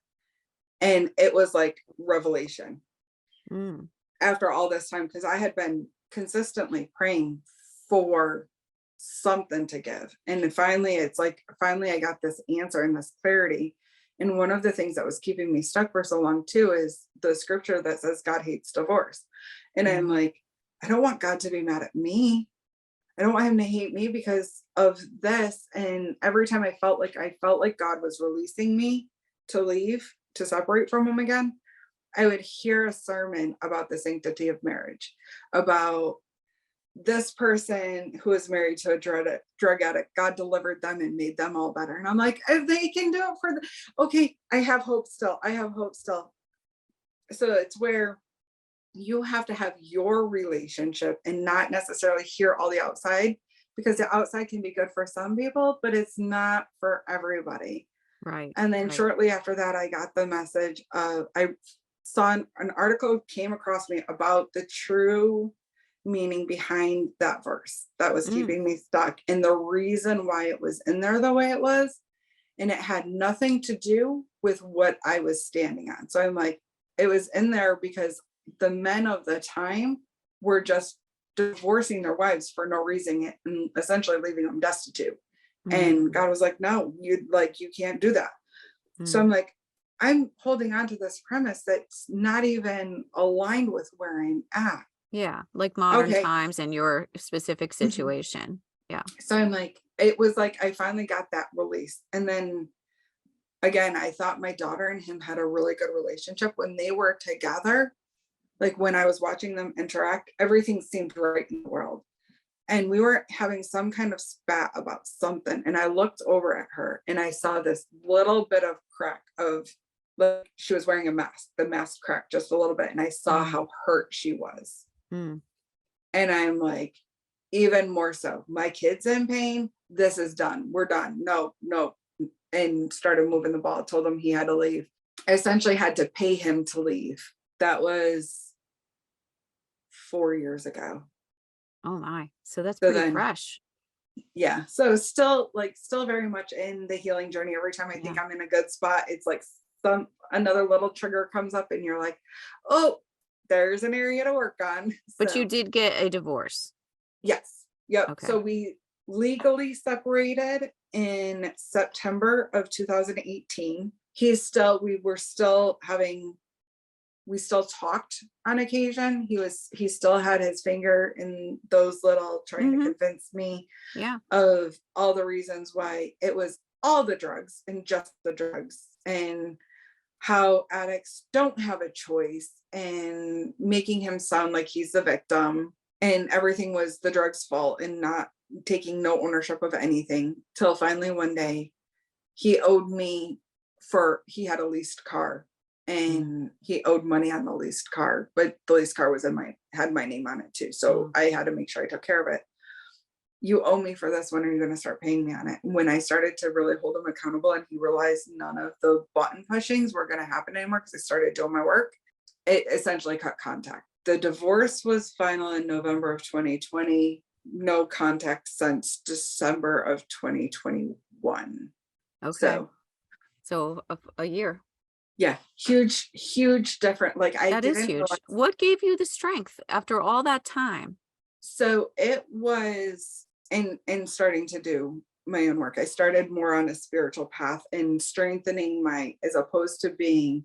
Speaker 2: And it was like revelation
Speaker 1: Mm.
Speaker 2: after all this time, because I had been consistently praying for something to give. And finally, it's like, finally, I got this answer and this clarity. And one of the things that was keeping me stuck for so long, too, is the scripture that says God hates divorce. And I'm
Speaker 1: Mhm.
Speaker 2: like, I don't want God to be mad at me. I don't want him to hate me because of this. And every time I felt like God was releasing me to leave, to separate from him again, I would hear a sermon about the sanctity of marriage, about this person who is married to a drug addict, God delivered them and made them all better. And I'm like, if they can do it for the, okay, I have hope still. I have hope still. So it's where you have to have your relationship and not necessarily hear all the outside, because the outside can be good for some people, but it's not for everybody.
Speaker 1: Right.
Speaker 2: And then
Speaker 1: Right.
Speaker 2: shortly after that, I got the message of, I saw an article came across me about the true meaning behind that verse that was
Speaker 1: Mm.
Speaker 2: keeping me stuck and the reason why it was in there the way it was. And it had nothing to do with what I was standing on. So I'm like, it was in there because the men of the time were just divorcing their wives for no reason and essentially leaving them destitute. And
Speaker 1: Mhm.
Speaker 2: God was like, no, you can't do that. So
Speaker 1: Mm.
Speaker 2: I'm like, I'm holding on to this premise that's not even aligned with where I'm at.
Speaker 1: Yeah, like modern
Speaker 2: Okay.
Speaker 1: times and your specific
Speaker 2: Mhm.
Speaker 1: situation. Yeah.
Speaker 2: So I'm like, it was like I finally got that release. And then again, I thought my daughter and him had a really good relationship when they were together. Like, when I was watching them interact, everything seemed right in the world. And we were having some kind of spat about something. And I looked over at her and I saw this little bit of crack of, like, she was wearing a mask. The mask cracked just a little bit. And I saw
Speaker 1: Mm.
Speaker 2: how hurt she was.
Speaker 1: Mm.
Speaker 2: And I'm like, even more so, my kid's in pain. This is done. We're done. No, no. And started moving the ball, told him he had to leave. I essentially had to pay him to leave. That was 4 years ago.
Speaker 1: Oh my. So that's
Speaker 2: So
Speaker 1: pretty
Speaker 2: then,
Speaker 1: fresh.
Speaker 2: yeah. So still very much in the healing journey. Every time I think
Speaker 1: Yeah.
Speaker 2: I'm in a good spot, it's like another little trigger comes up and you're like, oh, there's an area to work on.
Speaker 1: But you
Speaker 2: So
Speaker 1: did get a divorce.
Speaker 2: yes. Yep.
Speaker 1: Okay.
Speaker 2: So we legally separated in September of 2018. We were still having, we still talked on occasion. He still had his finger in those little, trying to
Speaker 1: Mhm.
Speaker 2: convince me
Speaker 1: Yeah.
Speaker 2: of all the reasons why it was all the drugs and just the drugs, and how addicts don't have a choice, and making him sound like he's the victim and everything was the drug's fault, and not taking no ownership of anything, till finally one day he owed me, he had a leased car
Speaker 1: Mm.
Speaker 2: and he owed money on the leased car, but the leased car was had my name on it too, so
Speaker 1: Oh.
Speaker 2: I had to make sure I took care of it. you owe me for this. When are you going to start paying me on it? When I started to really hold him accountable and he realized none of the button pushings were going to happen anymore because I started doing my work, it essentially cut contact. The divorce was final in November of 2020. No contact since December of 2021.
Speaker 1: Okay.
Speaker 2: So
Speaker 1: So a year.
Speaker 2: yeah, huge, huge different. Like I
Speaker 1: That is
Speaker 2: didn't realize.
Speaker 1: huge. What gave you the strength after all that time?
Speaker 2: So it was in starting to do my own work. I started more on a spiritual path and strengthening my, as opposed to being,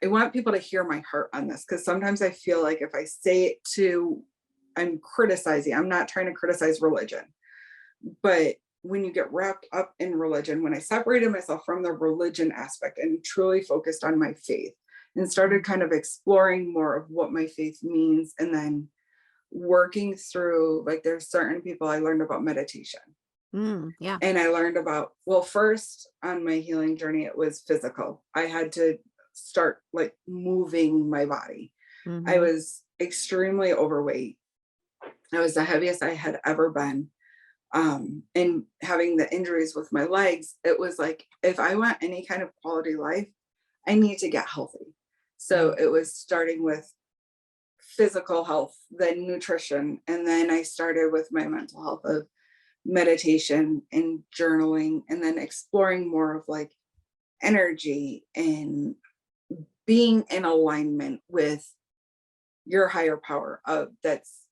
Speaker 2: I want people to hear my heart on this because sometimes I feel like if I say it to, I'm criticizing, I'm not trying to criticize religion. But when you get wrapped up in religion, when I separated myself from the religion aspect and truly focused on my faith and started
Speaker 1: Mm,
Speaker 2: kind of exploring more of what my faith means, and then working through, like, there's certain people, I learned about meditation.
Speaker 1: yeah.
Speaker 2: And I learned about, well, first on my healing journey, it was physical. I had to start like moving my body. I
Speaker 1: Hmm.
Speaker 2: was extremely overweight. I was the heaviest I had ever been. And having the injuries with my legs, it was like, if I want any kind of quality life, I need to get healthy. So
Speaker 1: Yeah.
Speaker 2: it was starting with physical health, then nutrition, and then I started with my mental health of meditation and journaling, and then exploring more of like energy and being in alignment with your higher power of that's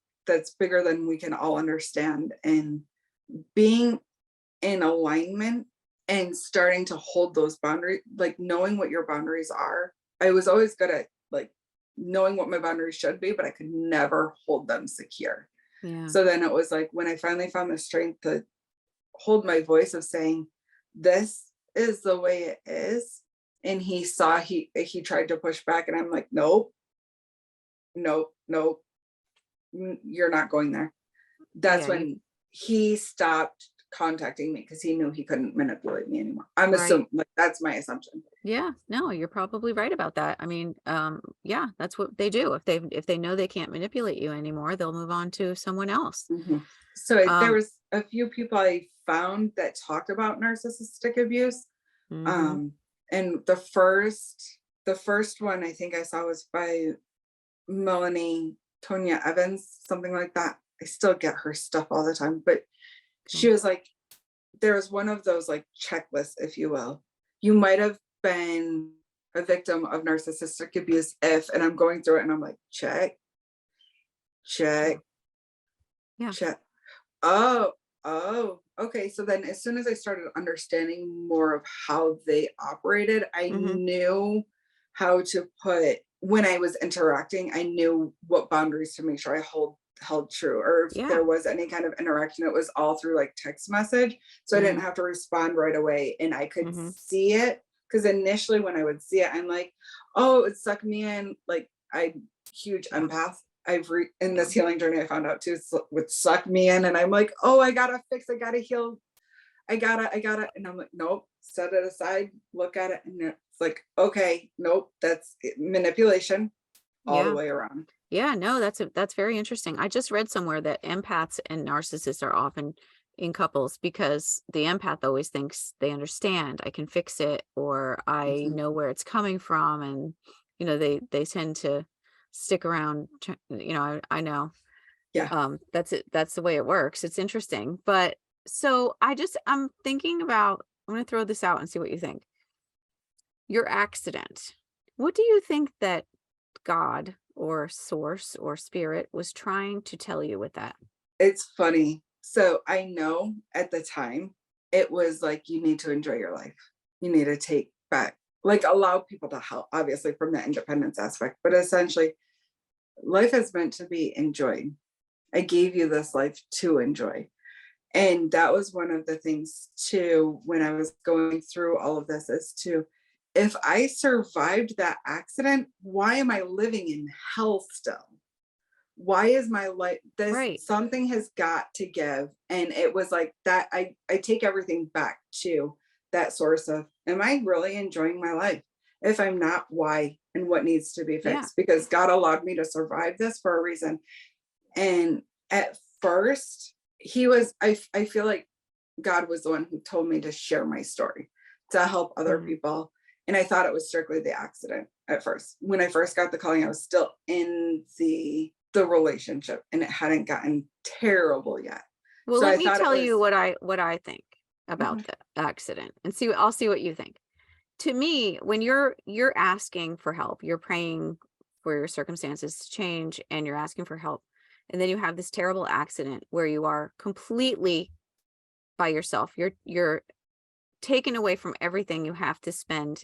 Speaker 2: bigger than we can all understand, and being in alignment and starting to hold those boundaries, like knowing what your boundaries are. I was always good at like knowing what my boundaries should be, but I could never hold them secure.
Speaker 1: Yeah.
Speaker 2: So then it was like when I finally found the strength to hold my voice of saying, this is the way it is. And he saw, he tried to push back, and I'm like, nope, nope, nope, you're not going there. That's
Speaker 1: Yeah. You
Speaker 2: when he stopped contacting me because he knew he couldn't manipulate me anymore. I'm
Speaker 1: right.
Speaker 2: assuming, like, that's my assumption.
Speaker 1: Yeah. No, you're probably right about that. I mean, yeah, that's what they do. If they know they can't manipulate you anymore, they'll move on to someone else.
Speaker 2: Mhm. So there
Speaker 1: Um,
Speaker 2: was a few people I found that talked about narcissistic abuse.
Speaker 1: mhm.
Speaker 2: Um, and the first one I think I saw was by Melanie Tonya Evans, something like that. I still get her stuff all the time, but she
Speaker 1: Okay.
Speaker 2: was like, there was one of those like checklists, if you will. You might have been a victim of narcissistic abuse if, and I'm going through it and I'm like, check,
Speaker 1: Yeah.
Speaker 2: check,
Speaker 1: Yeah.
Speaker 2: check. Oh, oh, okay. So then as soon as I started understanding more of how they operated, I
Speaker 1: Mhm.
Speaker 2: knew how to put, when I was interacting, I knew what boundaries to make sure I held true. Or if
Speaker 1: Yeah.
Speaker 2: there was any kind of interaction, it was all through like text message. So I didn't
Speaker 1: Mm,
Speaker 2: have to respond right away and I could
Speaker 1: mhm.
Speaker 2: see it. Because initially when I would see it, I'm like, oh, it would suck me in. Like I huge
Speaker 1: Yeah.
Speaker 2: empath. In
Speaker 1: Yeah.
Speaker 2: this healing journey, I found out too, would suck me in, and I'm like, oh, I gotta fix, I gotta heal, I gotta, and I'm like, nope, set it aside, look at it, and it's like, okay, nope, that's manipulation all the
Speaker 1: Yeah.
Speaker 2: way around.
Speaker 1: Yeah, no, that's very interesting. I just read somewhere that empaths and narcissists are often in couples because the empath always thinks they understand, I can fix it, or I
Speaker 2: Mhm.
Speaker 1: know where it's coming from, and they tend to stick around. I know.
Speaker 2: Yeah,
Speaker 1: That's it. That's the way it works. It's interesting, but so I'm thinking about. I'm going to throw this out and see what you think. Your accident. What do you think that God or source or spirit was trying to tell you with that?
Speaker 2: it's funny. So I know at the time it was like, you need to enjoy your life. You need to take back, like, allow people to help, obviously from the independence aspect, but essentially, life is meant to be enjoyed. I gave you this life to enjoy. And that was one of the things too, when I was going through all of this, is to, if I survived that accident, why am I living in hell still? Why is my life this,
Speaker 1: Right.
Speaker 2: something has got to give? And it was like that. I take everything back to that source of, am I really enjoying my life? If I'm not, why, and what needs to be
Speaker 1: Yeah.
Speaker 2: fixed? Because God allowed me to survive this for a reason. And at first, I feel like God was the one who told me to share my story to help other
Speaker 1: Mhm.
Speaker 2: people. And I thought it was strictly the accident at first. When I first got the calling, I was still in the relationship and it hadn't gotten terrible yet.
Speaker 1: Well,
Speaker 2: So
Speaker 1: let
Speaker 2: I
Speaker 1: me
Speaker 2: thought it
Speaker 1: tell you
Speaker 2: was
Speaker 1: what I think about
Speaker 2: okay.
Speaker 1: the accident and I'll see what you think. To me, when you're asking for help, you're praying for your circumstances to change and you're asking for help. And then you have this terrible accident where you are completely by yourself. You're taken away from everything. You have to spend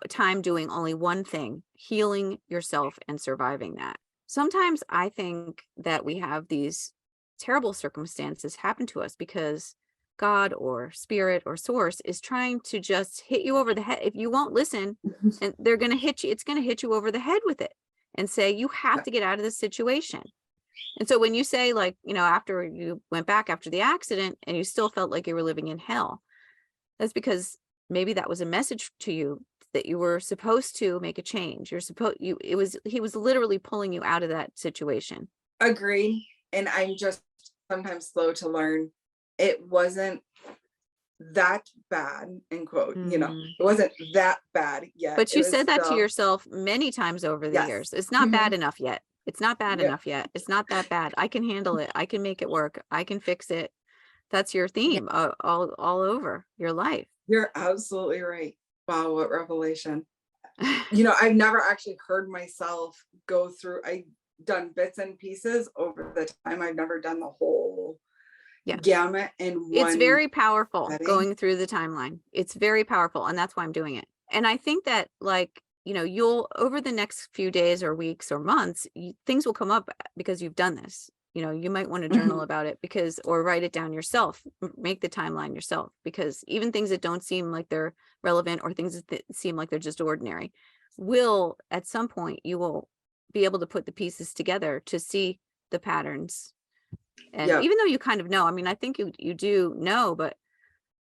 Speaker 1: time doing only one thing, healing yourself and surviving that. Sometimes I think that we have these terrible circumstances happen to us because God or spirit or source is trying to just hit you over the head. If you won't listen, and they're going to hit you, it's going to hit you over the head with it and say, you have
Speaker 2: Yeah,
Speaker 1: to get out of this situation. And so when you say, like, after you went back after the accident and you still felt like you were living in hell, that's because maybe that was a message to you that you were supposed to make a change. He was literally pulling you out of that situation.
Speaker 2: agreed. And I'm just sometimes slow to learn. It wasn't that bad, in quote,
Speaker 1: Mm.
Speaker 2: it wasn't that bad yet.
Speaker 1: But
Speaker 2: It
Speaker 1: you
Speaker 2: was
Speaker 1: said that to
Speaker 2: still,
Speaker 1: yourself many times over the
Speaker 2: yes.
Speaker 1: years. It's not bad
Speaker 2: Mhm.
Speaker 1: enough yet. It's not bad
Speaker 2: Yeah.
Speaker 1: enough yet. It's not that bad. I can handle it. I can make it work. I can fix it. That's your
Speaker 2: Yeah.
Speaker 1: theme all over your life.
Speaker 2: You're absolutely right. Wow, what revelation. I've never actually heard myself go through, I've done bits and pieces over the time. I've never done the whole
Speaker 1: Yes.
Speaker 2: gamut in
Speaker 1: It's
Speaker 2: one
Speaker 1: very powerful
Speaker 2: setting.
Speaker 1: going through the timeline. It's very powerful, and that's why I'm doing it. And I think that, like, you'll over the next few days or weeks or months, things will come up because you've done this. You might want to journal
Speaker 2: Mhm.
Speaker 1: about it or write it down yourself, make the timeline yourself, because even things that don't seem like they're relevant or things that seem like they're just ordinary will, at some point, you will be able to put the pieces together to see the patterns. And
Speaker 2: Yep.
Speaker 1: even though you kind of know, I mean, I think you do know, but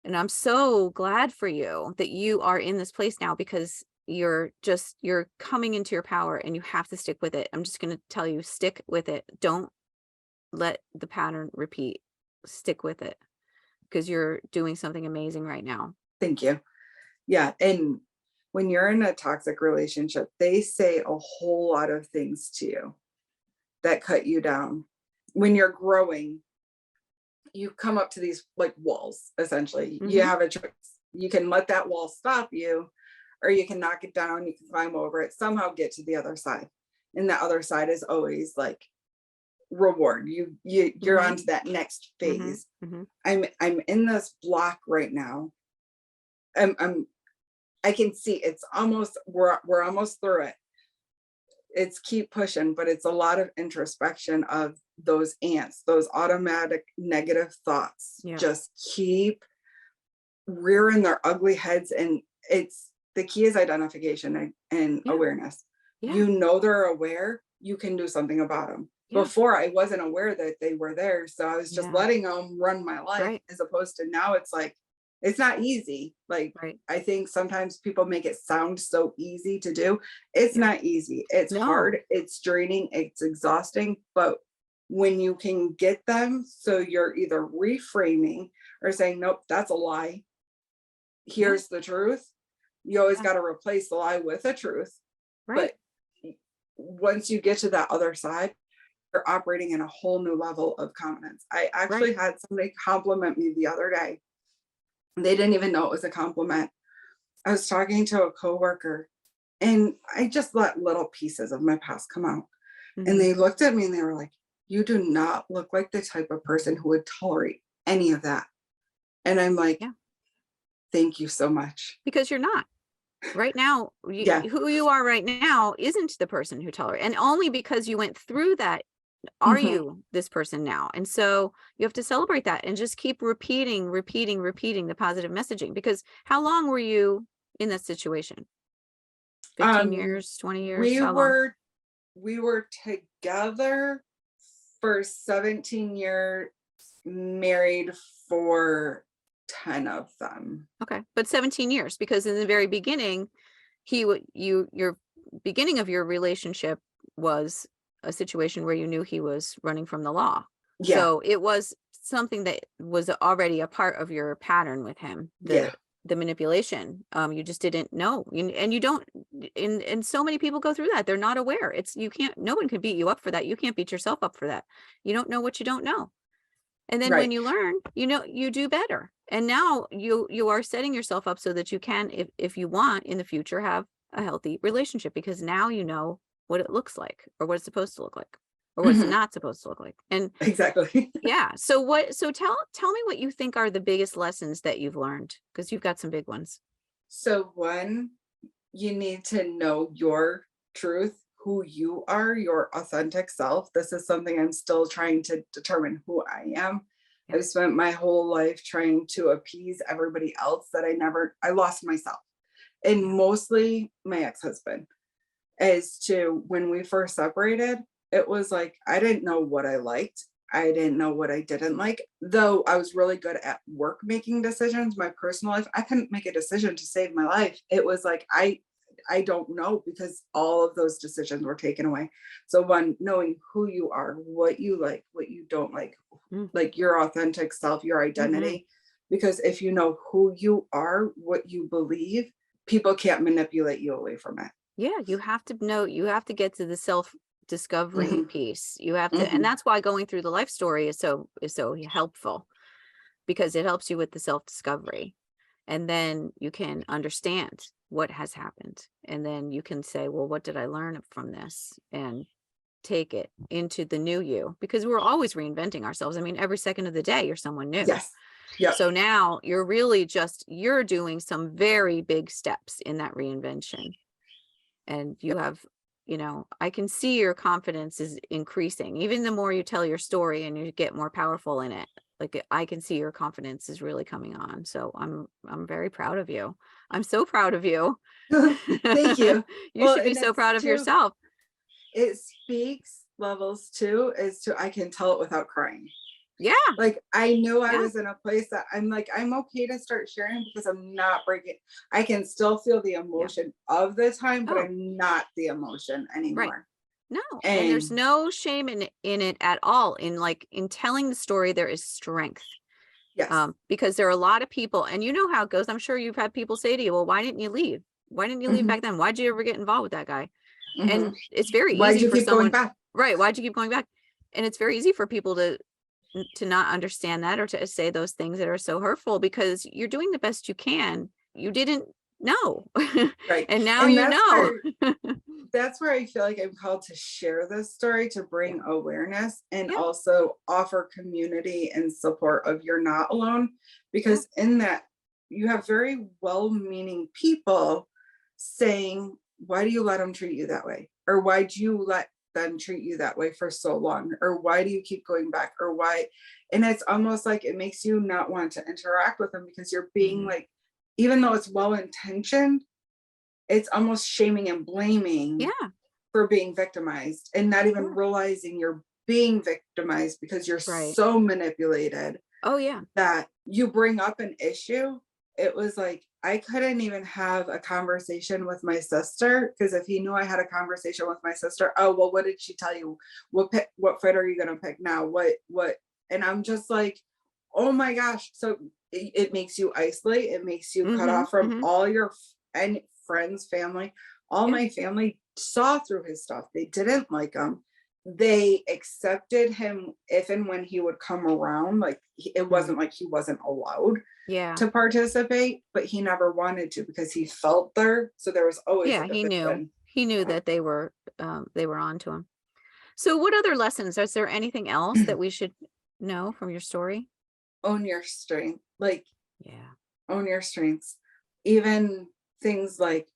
Speaker 1: and I'm so glad for you that you are in this place now because you're coming into your power and you have to stick with it. I'm just going to tell you, stick with it. Don't let the pattern repeat. Stick with it because you're doing something amazing right now.
Speaker 2: Thank you. Yeah. And when you're in a toxic relationship, they say a whole lot of things to you that cut you down. When you're growing, you come up to these like walls, essentially. You
Speaker 1: Hmm.
Speaker 2: have a choice. You can let that wall stop you, or you can knock it down, you can climb over it, somehow get to the other side. And the other side is always like reward. You're on
Speaker 1: Hmm.
Speaker 2: to that next
Speaker 1: Hmm.
Speaker 2: phase.
Speaker 1: Hmm.
Speaker 2: I'm in this block right now. I'm I can see it's almost we're almost through it. It's keep pushing, but it's a lot of introspection of those ants, those automatic negative thoughts.
Speaker 1: Yeah.
Speaker 2: Just keep rearing their ugly heads. And it's the key is identification and
Speaker 1: Yeah.
Speaker 2: awareness.
Speaker 1: Yeah.
Speaker 2: They're aware, you can do something about them.
Speaker 1: Yeah.
Speaker 2: Before I wasn't aware that they were there. So I was just
Speaker 1: Yeah.
Speaker 2: letting them run my life,
Speaker 1: Right.
Speaker 2: as opposed to now it's like, it's not easy. Like,
Speaker 1: Right.
Speaker 2: I think sometimes people make it sound so easy to do. It's
Speaker 1: Yeah.
Speaker 2: not easy. It's
Speaker 1: No.
Speaker 2: hard, it's draining, it's exhausting. But when you can get them, so you're either reframing or saying, nope, that's a lie,
Speaker 1: Yeah.
Speaker 2: here's the truth. You always
Speaker 1: Yeah.
Speaker 2: got to replace the lie with a truth.
Speaker 1: Right.
Speaker 2: But once you get to that other side, you're operating in a whole new level of confidence. I
Speaker 1: Right.
Speaker 2: actually had somebody compliment me the other day. They didn't even know it was a compliment. I was talking to a coworker and I just let little pieces of my past come out. And
Speaker 1: Hmm.
Speaker 2: they looked at me and they were like, "You do not look like the type of person who would tolerate any of that." And I'm like,
Speaker 1: Yeah.
Speaker 2: "Thank you so much."
Speaker 1: Because you're not. Right now,
Speaker 2: Yeah.
Speaker 1: who you are right now isn't the person who tolerates, and only because you went through that are
Speaker 2: Mhm.
Speaker 1: you this person now. And so you have to celebrate that and just keep repeating the positive messaging, because how long were you in that situation? 15
Speaker 2: Um,
Speaker 1: years, 20 years,
Speaker 2: we
Speaker 1: how long?
Speaker 2: were we were together for 17 years, married for 10 of them.
Speaker 1: Okay, but 17 years, because in the very beginning, your beginning of your relationship was a situation where you knew he was running from the law.
Speaker 2: Yeah.
Speaker 1: So it was something that was already a part of your pattern with him,
Speaker 2: Yeah.
Speaker 1: the manipulation. You just didn't know. And you don't, and so many people go through that. They're not aware. You can't, no one can beat you up for that. You can't beat yourself up for that. You don't know what you don't know. And then when
Speaker 2: Right.
Speaker 1: you learn, you do better. And now you are setting yourself up so that you can, if you want in the future, have a healthy relationship, because now you know what it looks like, or what it's supposed to look like, or what it's
Speaker 2: Mhm.
Speaker 1: not supposed to look like. And
Speaker 2: Exactly.
Speaker 1: yeah, so tell me what you think are the biggest lessons that you've learned, because you've got some big ones.
Speaker 2: So one, you need to know your truth, who you are, your authentic self. This is something I'm still trying to determine who I am.
Speaker 1: Yeah.
Speaker 2: I've spent my whole life trying to appease everybody else that I lost myself. And
Speaker 1: Yeah.
Speaker 2: mostly my ex-husband. As to when we first separated, it was like I didn't know what I liked. I didn't know what I didn't like. Though I was really good at work making decisions, my personal life, I couldn't make a decision to save my life. It was like I don't know, because all of those decisions were taken away. So one, knowing who you are, what you like, what you don't
Speaker 1: Mm,
Speaker 2: like your authentic self, your
Speaker 1: mhm.
Speaker 2: identity. Because if you know who you are, what you believe, people can't manipulate you away from it.
Speaker 1: Yeah, you have to know, you have to get to the self discovery
Speaker 2: Mhm,
Speaker 1: piece. You have to, and
Speaker 2: mhm.
Speaker 1: that's why going through the life story is so helpful, because it helps you with the self discovery. And then you can understand what has happened. And then you can say, well, what did I learn from this? And take it into the new you, because we're always reinventing ourselves. I mean, every second of the day, you're someone new.
Speaker 2: Yes. Yep.
Speaker 1: So now you're doing some very big steps in that reinvention. And you
Speaker 2: Yep.
Speaker 1: have, I can see your confidence is increasing. Even the more you tell your story and you get more powerful in it, like I can see your confidence is really coming on. So I'm very proud of you. I'm so proud of you.
Speaker 2: Thank you.
Speaker 1: You
Speaker 2: Well,
Speaker 1: should be
Speaker 2: and
Speaker 1: so
Speaker 2: it's
Speaker 1: proud of
Speaker 2: too,
Speaker 1: yourself.
Speaker 2: it speaks levels too, is to I can tell it without crying.
Speaker 1: Yeah,
Speaker 2: Like I knew I
Speaker 1: yeah.
Speaker 2: was in a place that I'm like, I'm okay to start sharing because I'm not breaking. I can still feel the
Speaker 1: Yeah.
Speaker 2: emotion of the time, but
Speaker 1: Oh,
Speaker 2: I'm not the emotion
Speaker 1: right.
Speaker 2: anymore.
Speaker 1: No, and there's
Speaker 2: And
Speaker 1: no shame in it at all. In telling the story, there is strength.
Speaker 2: yes.
Speaker 1: Because there are a lot of people, and you know how it goes. I'm sure you've had people say to you, well, why didn't you leave? Why didn't you leave
Speaker 2: Hmm.
Speaker 1: back then? Why'd you ever get involved with that guy?
Speaker 2: Hmm.
Speaker 1: And it's very
Speaker 2: Why'd
Speaker 1: easy
Speaker 2: you
Speaker 1: for
Speaker 2: keep going
Speaker 1: someone,
Speaker 2: back?
Speaker 1: right? Why'd you keep going back? And it's very easy for people to not understand that, or to say those things that are so hurtful, because you're doing the best you can. You didn't know.
Speaker 2: Right.
Speaker 1: And now
Speaker 2: And
Speaker 1: you know.
Speaker 2: that's where I feel like I'm called to share this story, to
Speaker 1: Yeah.
Speaker 2: bring awareness and
Speaker 1: Yeah.
Speaker 2: also offer community and support of you're not alone.
Speaker 1: Yeah.
Speaker 2: Because in that, you have very well meaning people saying, why do you let them treat you that way? Or why do you let them treat you that way for so long? Or why do you keep going back? Or why? And it's almost like it makes you not want to interact with them, because you're being
Speaker 1: Mhm.
Speaker 2: like, even though it's well intentioned, it's almost shaming and blaming
Speaker 1: Yeah.
Speaker 2: for being victimized, and not even
Speaker 1: Sure.
Speaker 2: realizing you're being victimized because you're
Speaker 1: Right.
Speaker 2: so manipulated
Speaker 1: Oh, yeah.
Speaker 2: that you bring up an issue. It was like I couldn't even have a conversation with my sister, because if he knew I had a conversation with my sister, oh well, what did she tell you? What fit are you gonna pick now? What? And I'm just like, oh my gosh. So it makes you isolate. It makes you cut
Speaker 1: Mhm.
Speaker 2: off from
Speaker 1: Mhm.
Speaker 2: all your and friends, family. All
Speaker 1: Yeah.
Speaker 2: my family saw through his stuff. They didn't like him. They accepted him if and when he would come around. Like it
Speaker 1: Mm.
Speaker 2: wasn't like he wasn't allowed
Speaker 1: Yeah.
Speaker 2: to participate, but he never wanted to because he felt there. So there was always a
Speaker 1: Yeah, he knew.
Speaker 2: division.
Speaker 1: He knew
Speaker 2: Yeah.
Speaker 1: that they were onto him. So what other lessons? Is there anything else that we should know from your story?
Speaker 2: Own your strength. Like
Speaker 1: Yeah.
Speaker 2: own your strengths. Even things like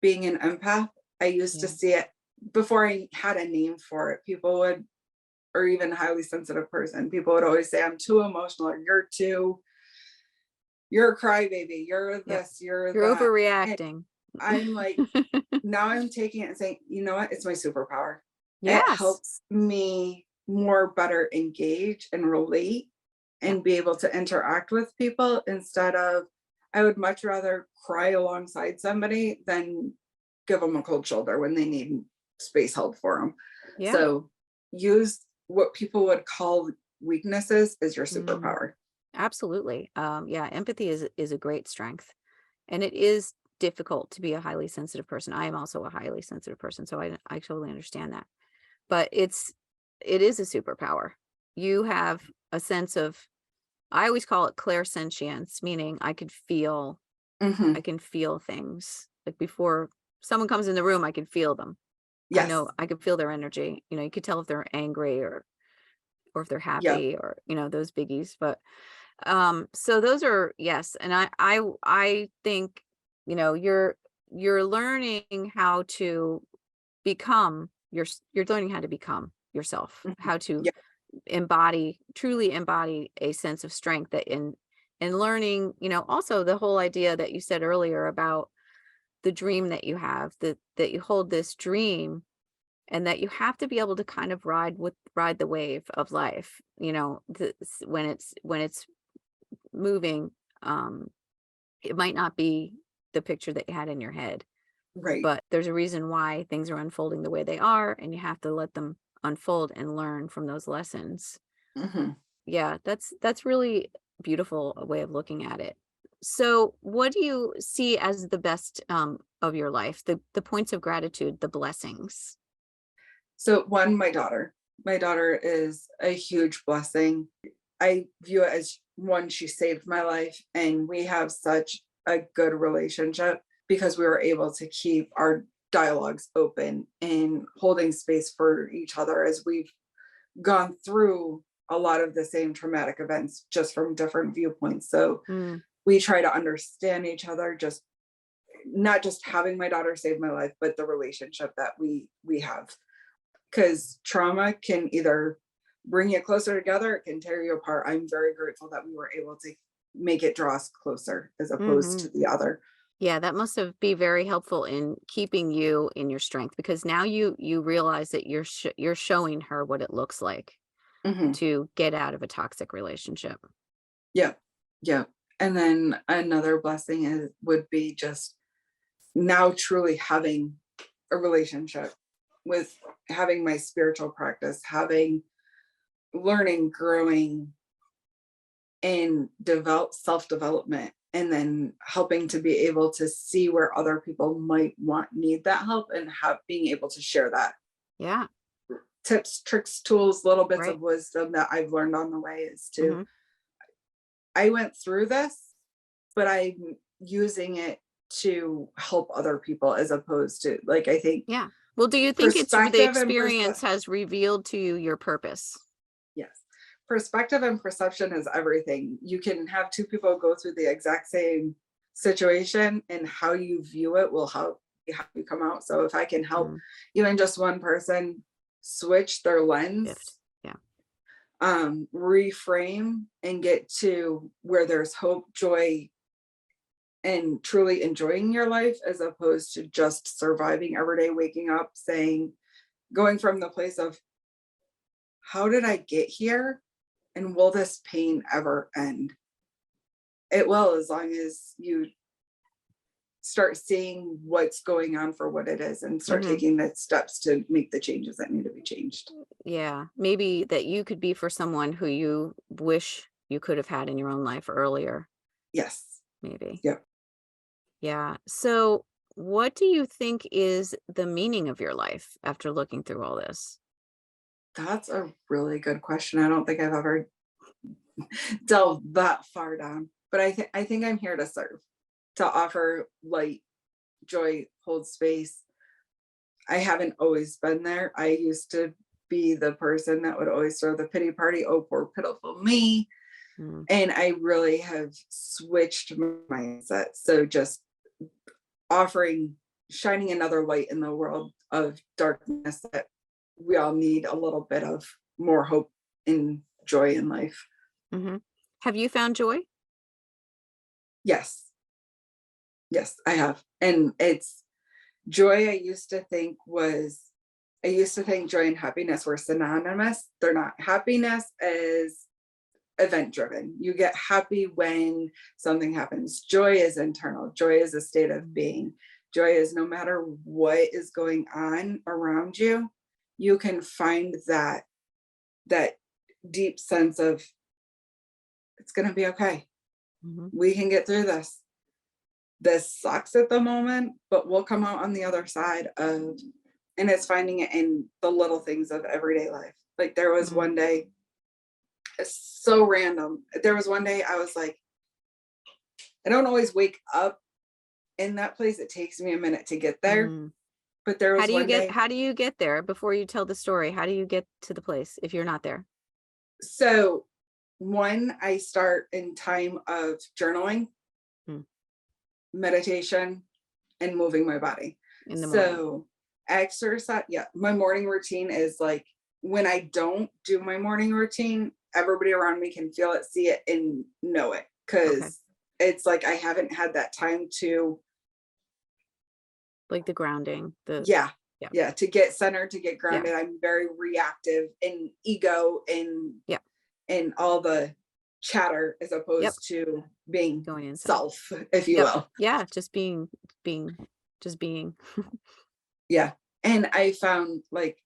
Speaker 2: being an empath, I used to
Speaker 1: Yeah.
Speaker 2: see it before I had a name for it. People would, or even highly sensitive person, people would always say, I'm too emotional, or you're a crybaby, you're
Speaker 1: Yep.
Speaker 2: this, you're
Speaker 1: You're
Speaker 2: that. And
Speaker 1: overreacting.
Speaker 2: I'm like, now I'm taking it and saying, you know what? It's my superpower. It
Speaker 1: Yes.
Speaker 2: helps me more better engage and relate
Speaker 1: Yeah.
Speaker 2: and be able to interact with people instead of, I would much rather cry alongside somebody than give them a cold shoulder when they need space held for them.
Speaker 1: Yeah.
Speaker 2: So use what people would call weaknesses is your
Speaker 1: Mm,
Speaker 2: superpower.
Speaker 1: absolutely. Yeah, empathy is a great strength. And it is difficult to be a highly sensitive person. I am also a highly sensitive person, so I totally understand that. But it is a superpower. You have a sense of, I always call it clairsentience, meaning
Speaker 2: Hmm.
Speaker 1: I can feel things. Like before someone comes in the room, I can feel them. I know
Speaker 2: Yes.
Speaker 1: I can feel their energy. You could tell if they're angry or if they're
Speaker 2: Yep.
Speaker 1: happy or, those biggies. But so those are, yes. And I think, you're learning how to you're learning how to become yourself,
Speaker 2: Mhm.
Speaker 1: how to
Speaker 2: Yep.
Speaker 1: truly embody a sense of strength that in learning, also the whole idea that you said earlier about the dream that you have, that you hold this dream and that you have to be able to kind of ride the wave of life, when it's moving. um it might not be the picture that you had in your head,
Speaker 2: Right.
Speaker 1: but there's a reason why things are unfolding the way they are, and you have to let them unfold and learn from those lessons.
Speaker 2: Hmm.
Speaker 1: Yeah, that's really beautiful way of looking at it. So, what do you see as the best of your life? The points of gratitude, the blessings.
Speaker 2: So one, my daughter. My daughter is a huge blessing. I view it as one, she saved my life, and we have such a good relationship because we were able to keep our dialogues open and holding space for each other as we've gone through a lot of the same traumatic events just from different viewpoints. So
Speaker 1: Mm,
Speaker 2: we try to understand each other, just not just having my daughter save my life, but the relationship that we have, because trauma can either bring you closer together, it can tear you apart. I'm very grateful that we were able to make it draw us closer as opposed
Speaker 1: hmm.
Speaker 2: to the other.
Speaker 1: Yeah, that must have be very helpful in keeping you in your strength, because now you realize that you're showing her what it looks like
Speaker 2: Hmm.
Speaker 1: to get out of a toxic relationship.
Speaker 2: Yeah. Yeah. And then another blessing would be just now truly having a relationship with, having my spiritual practice, having learning, growing, and develop self-development, and then helping to be able to see where other people might need that help, and have being able to share that
Speaker 1: Yeah,
Speaker 2: tips, tricks, tools, little bits
Speaker 1: right.
Speaker 2: of wisdom that I've learned on the way is to,
Speaker 1: Hmm.
Speaker 2: I went through this, but I'm using it to help other people as opposed to, like, I think
Speaker 1: Yeah. Well, do you think the
Speaker 2: perspective and
Speaker 1: experience has revealed to you your purpose?
Speaker 2: yes, perspective and perception is everything. You can have two people go through the exact same situation, and how you view it will help how you come out. So if I can help
Speaker 1: Mm,
Speaker 2: even just one person switch their
Speaker 1: shift.
Speaker 2: lens,
Speaker 1: Yeah.
Speaker 2: reframe and get to where there's hope, joy, and truly enjoying your life as opposed to just surviving every day, waking up saying, going from the place of, how did I get here? And will this pain ever end? It will, as long as you start seeing what's going on for what it is and start
Speaker 1: Hmm.
Speaker 2: taking the steps to make the changes that need to be changed.
Speaker 1: Yeah. Maybe that you could be for someone who you wish you could have had in your own life earlier.
Speaker 2: Yes.
Speaker 1: Maybe.
Speaker 2: Yep.
Speaker 1: Yeah. So, what do you think is the meaning of your life after looking through all this?
Speaker 2: That's a really good question. I don't think I've ever delved that far down, but I think I'm here to serve, to offer light, joy, hold space. I haven't always been there. I used to be the person that would always throw the pity party. Oh, poor pitiful me.
Speaker 1: Mm,
Speaker 2: And I really have switched my mindset. So just offering, shining another light in the world of darkness, that we all need a little bit of more hope and joy in life.
Speaker 1: hmm. Have you found joy?
Speaker 2: Yes. Yes, I have. And it's joy. I used to think joy and happiness were synonymous. They're not. Happiness is event driven. You get happy when something happens. Joy is internal. Joy is a state of being. Joy is no matter what is going on around you, you can find that deep sense of it's going to be okay.
Speaker 1: Mhm.
Speaker 2: We can get through this. This sucks at the moment, but we'll come out on the other side of, and it's finding it in the little things of everyday life. Like there was
Speaker 1: Mhm.
Speaker 2: one day, it's so random. There was one day I was like, I don't always wake up in that place. It takes me a minute to get there.
Speaker 1: Mm.
Speaker 2: But there was one day,
Speaker 1: How do you get there before you tell the story? How do you get to the place if you're not there?
Speaker 2: so one, I start in time of journaling,
Speaker 1: Mm.
Speaker 2: meditation, and moving my body.
Speaker 1: In the morning.
Speaker 2: So exercise, yeah, my morning routine is like when I don't do my morning routine, everybody around me can feel it, see it, and know it.
Speaker 1: Okay.
Speaker 2: Cause it's like I haven't had that time to,
Speaker 1: Like the grounding,
Speaker 2: yeah,
Speaker 1: yeah.
Speaker 2: yeah, to get centered, to get
Speaker 1: Yeah.
Speaker 2: grounded. I'm very reactive in ego
Speaker 1: Yeah.
Speaker 2: and all the chatter as
Speaker 1: Yep.
Speaker 2: opposed to being
Speaker 1: Going inside.
Speaker 2: self, if you
Speaker 1: Yep.
Speaker 2: will.
Speaker 1: Yeah. Just being, just being.
Speaker 2: Yeah. And I found like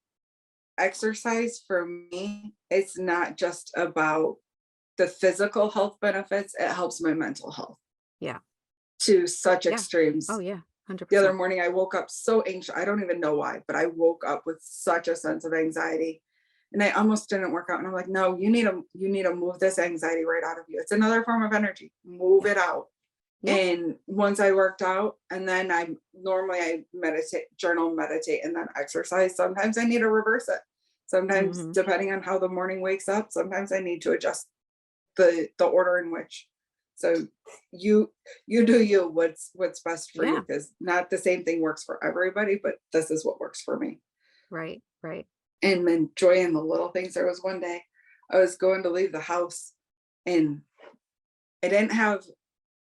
Speaker 2: exercise for me, it's not just about the physical health benefits, it helps my mental health
Speaker 1: Yeah.
Speaker 2: to such
Speaker 1: Yeah. Oh
Speaker 2: extremes.
Speaker 1: yeah.
Speaker 2: The other
Speaker 1: 100%.
Speaker 2: morning, I woke up so anxious. I don't even know why, but I woke up with such a sense of anxiety. And I almost didn't work out. And I'm like, no, you need to move this anxiety right out of you. It's another form of energy. Move
Speaker 1: Yeah.
Speaker 2: it out.
Speaker 1: Yeah.
Speaker 2: And once I worked out, and then I meditate, journal, meditate, and then exercise. Sometimes I need to reverse it. Sometimes,
Speaker 1: Hmm.
Speaker 2: depending on how the morning wakes up, sometimes I need to adjust the order in which. So you do you what's best for you,
Speaker 1: Yeah.
Speaker 2: because not the same thing works for everybody, but this is what works for me.
Speaker 1: Right. Right.
Speaker 2: And enjoying the little things. There was one day I was going to leave the house and I didn't have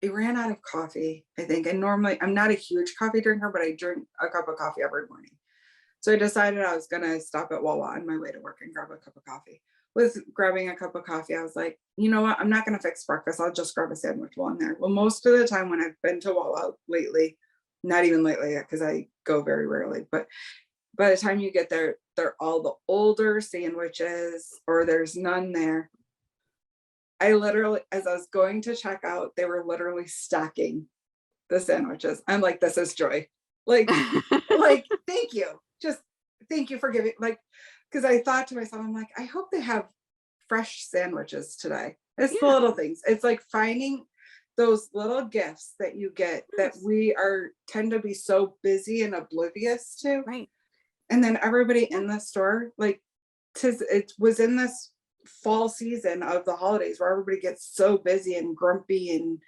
Speaker 2: I ran out of coffee, I think. And normally I'm not a huge coffee drinker, but I drink a cup of coffee every morning. So I decided I was gonna stop at Wawa on my way to work and grab a cup of coffee. With grabbing a cup of coffee, I was like, you know what? I'm not gonna fix breakfast. I'll just grab a sandwich while I'm there. Well, most of the time when I've been to Wawa lately, not even lately, because I go very rarely, but by the time you get there, they're all the older sandwiches or there's none there. I literally, as I was going to check out, they were literally stacking the sandwiches. I'm like, this is joy. Like, thank you. Just thank you for giving, like, because I thought to myself, I'm like, I hope they have fresh sandwiches today. It's the
Speaker 1: Yeah.
Speaker 2: little things. It's like finding those little gifts that you get that
Speaker 1: Yes.
Speaker 2: we are tend to be so busy and oblivious to.
Speaker 1: Right.
Speaker 2: And then everybody
Speaker 1: Yeah.
Speaker 2: in the store, like, it was in this fall season of the holidays where everybody gets so busy and grumpy and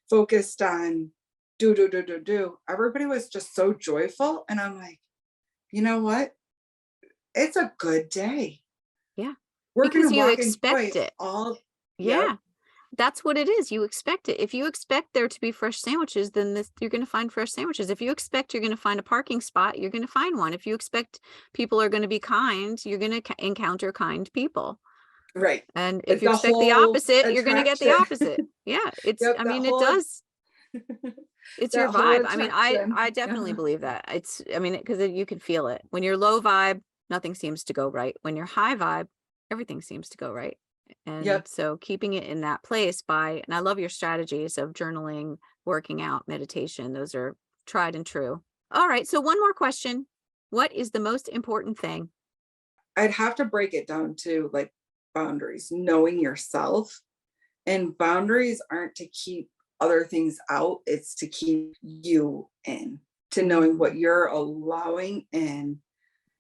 Speaker 2: focused on do. Everybody was just so joyful. And I'm like, you know what? It's a good day.
Speaker 1: Yeah.
Speaker 2: We're
Speaker 1: Because
Speaker 2: gonna
Speaker 1: you
Speaker 2: walk in joy
Speaker 1: expect it.
Speaker 2: all. Yep.
Speaker 1: Yeah. That's what it is. You expect it. If you expect there to be fresh sandwiches, then you're going to find fresh sandwiches. If you expect you're going to find a parking spot, you're going to find one. If you expect people are going to be kind, you're going to encounter kind people.
Speaker 2: Right.
Speaker 1: And if
Speaker 2: It's
Speaker 1: you
Speaker 2: the
Speaker 1: expect the
Speaker 2: whole
Speaker 1: opposite, you're going to get the
Speaker 2: attraction.
Speaker 1: opposite. Yeah.
Speaker 2: Yep,
Speaker 1: I
Speaker 2: that
Speaker 1: mean, it
Speaker 2: whole
Speaker 1: does. It's your
Speaker 2: that whole
Speaker 1: vibe. I mean,
Speaker 2: attraction.
Speaker 1: I definitely believe that. I mean, because you can feel it. When you're low vibe, nothing seems to go right. When you're high vibe, everything seems to go right. And
Speaker 2: Yep.
Speaker 1: so keeping it in that place and I love your strategies of journaling, working out, meditation. Those are tried and true. All right. So one more question. What is the most important thing?
Speaker 2: I'd have to break it down to like boundaries, knowing yourself. And boundaries aren't to keep other things out, it's to keep you in, to knowing
Speaker 1: Mm,
Speaker 2: what you're allowing in.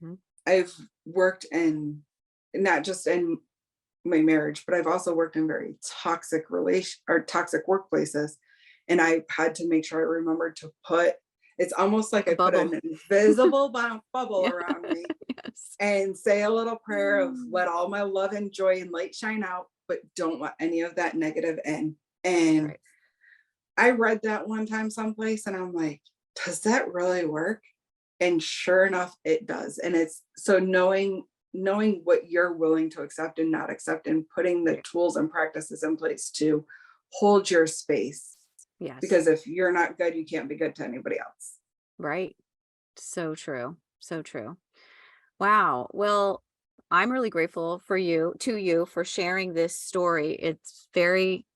Speaker 1: mhm.
Speaker 2: I've worked in not just in my marriage, but I've also worked in very toxic relation or toxic workplaces. And I had to make sure I remembered to put, it's almost like
Speaker 1: Like a
Speaker 2: I put
Speaker 1: bubble.
Speaker 2: an invisible bubble
Speaker 1: Yeah.
Speaker 2: around me
Speaker 1: Yes.
Speaker 2: and say a little prayer of
Speaker 1: Mm,
Speaker 2: let all my love and joy and light shine out, but don't let any of that negative in. And
Speaker 1: right.
Speaker 2: I read that one time someplace and I'm like, does that really work? And sure enough, it does. And it's so knowing what you're willing to accept and not accept and putting the
Speaker 1: Right.
Speaker 2: tools and practices in place to hold your space.
Speaker 1: Yes.
Speaker 2: Because if you're not good, you can't be good to anybody else.
Speaker 1: Right. So true. So true. Wow. Well, I'm really grateful to you for sharing this story. It's very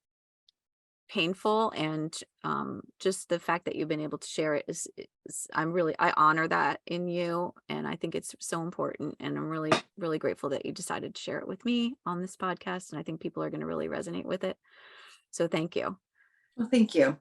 Speaker 1: painful, and just the fact that you've been able to share it I honor that in you, and I think it's so important, and I'm really, really grateful that you decided to share it with me on this podcast, and I think people are going to really resonate with it. So thank you.
Speaker 2: Well, thank you.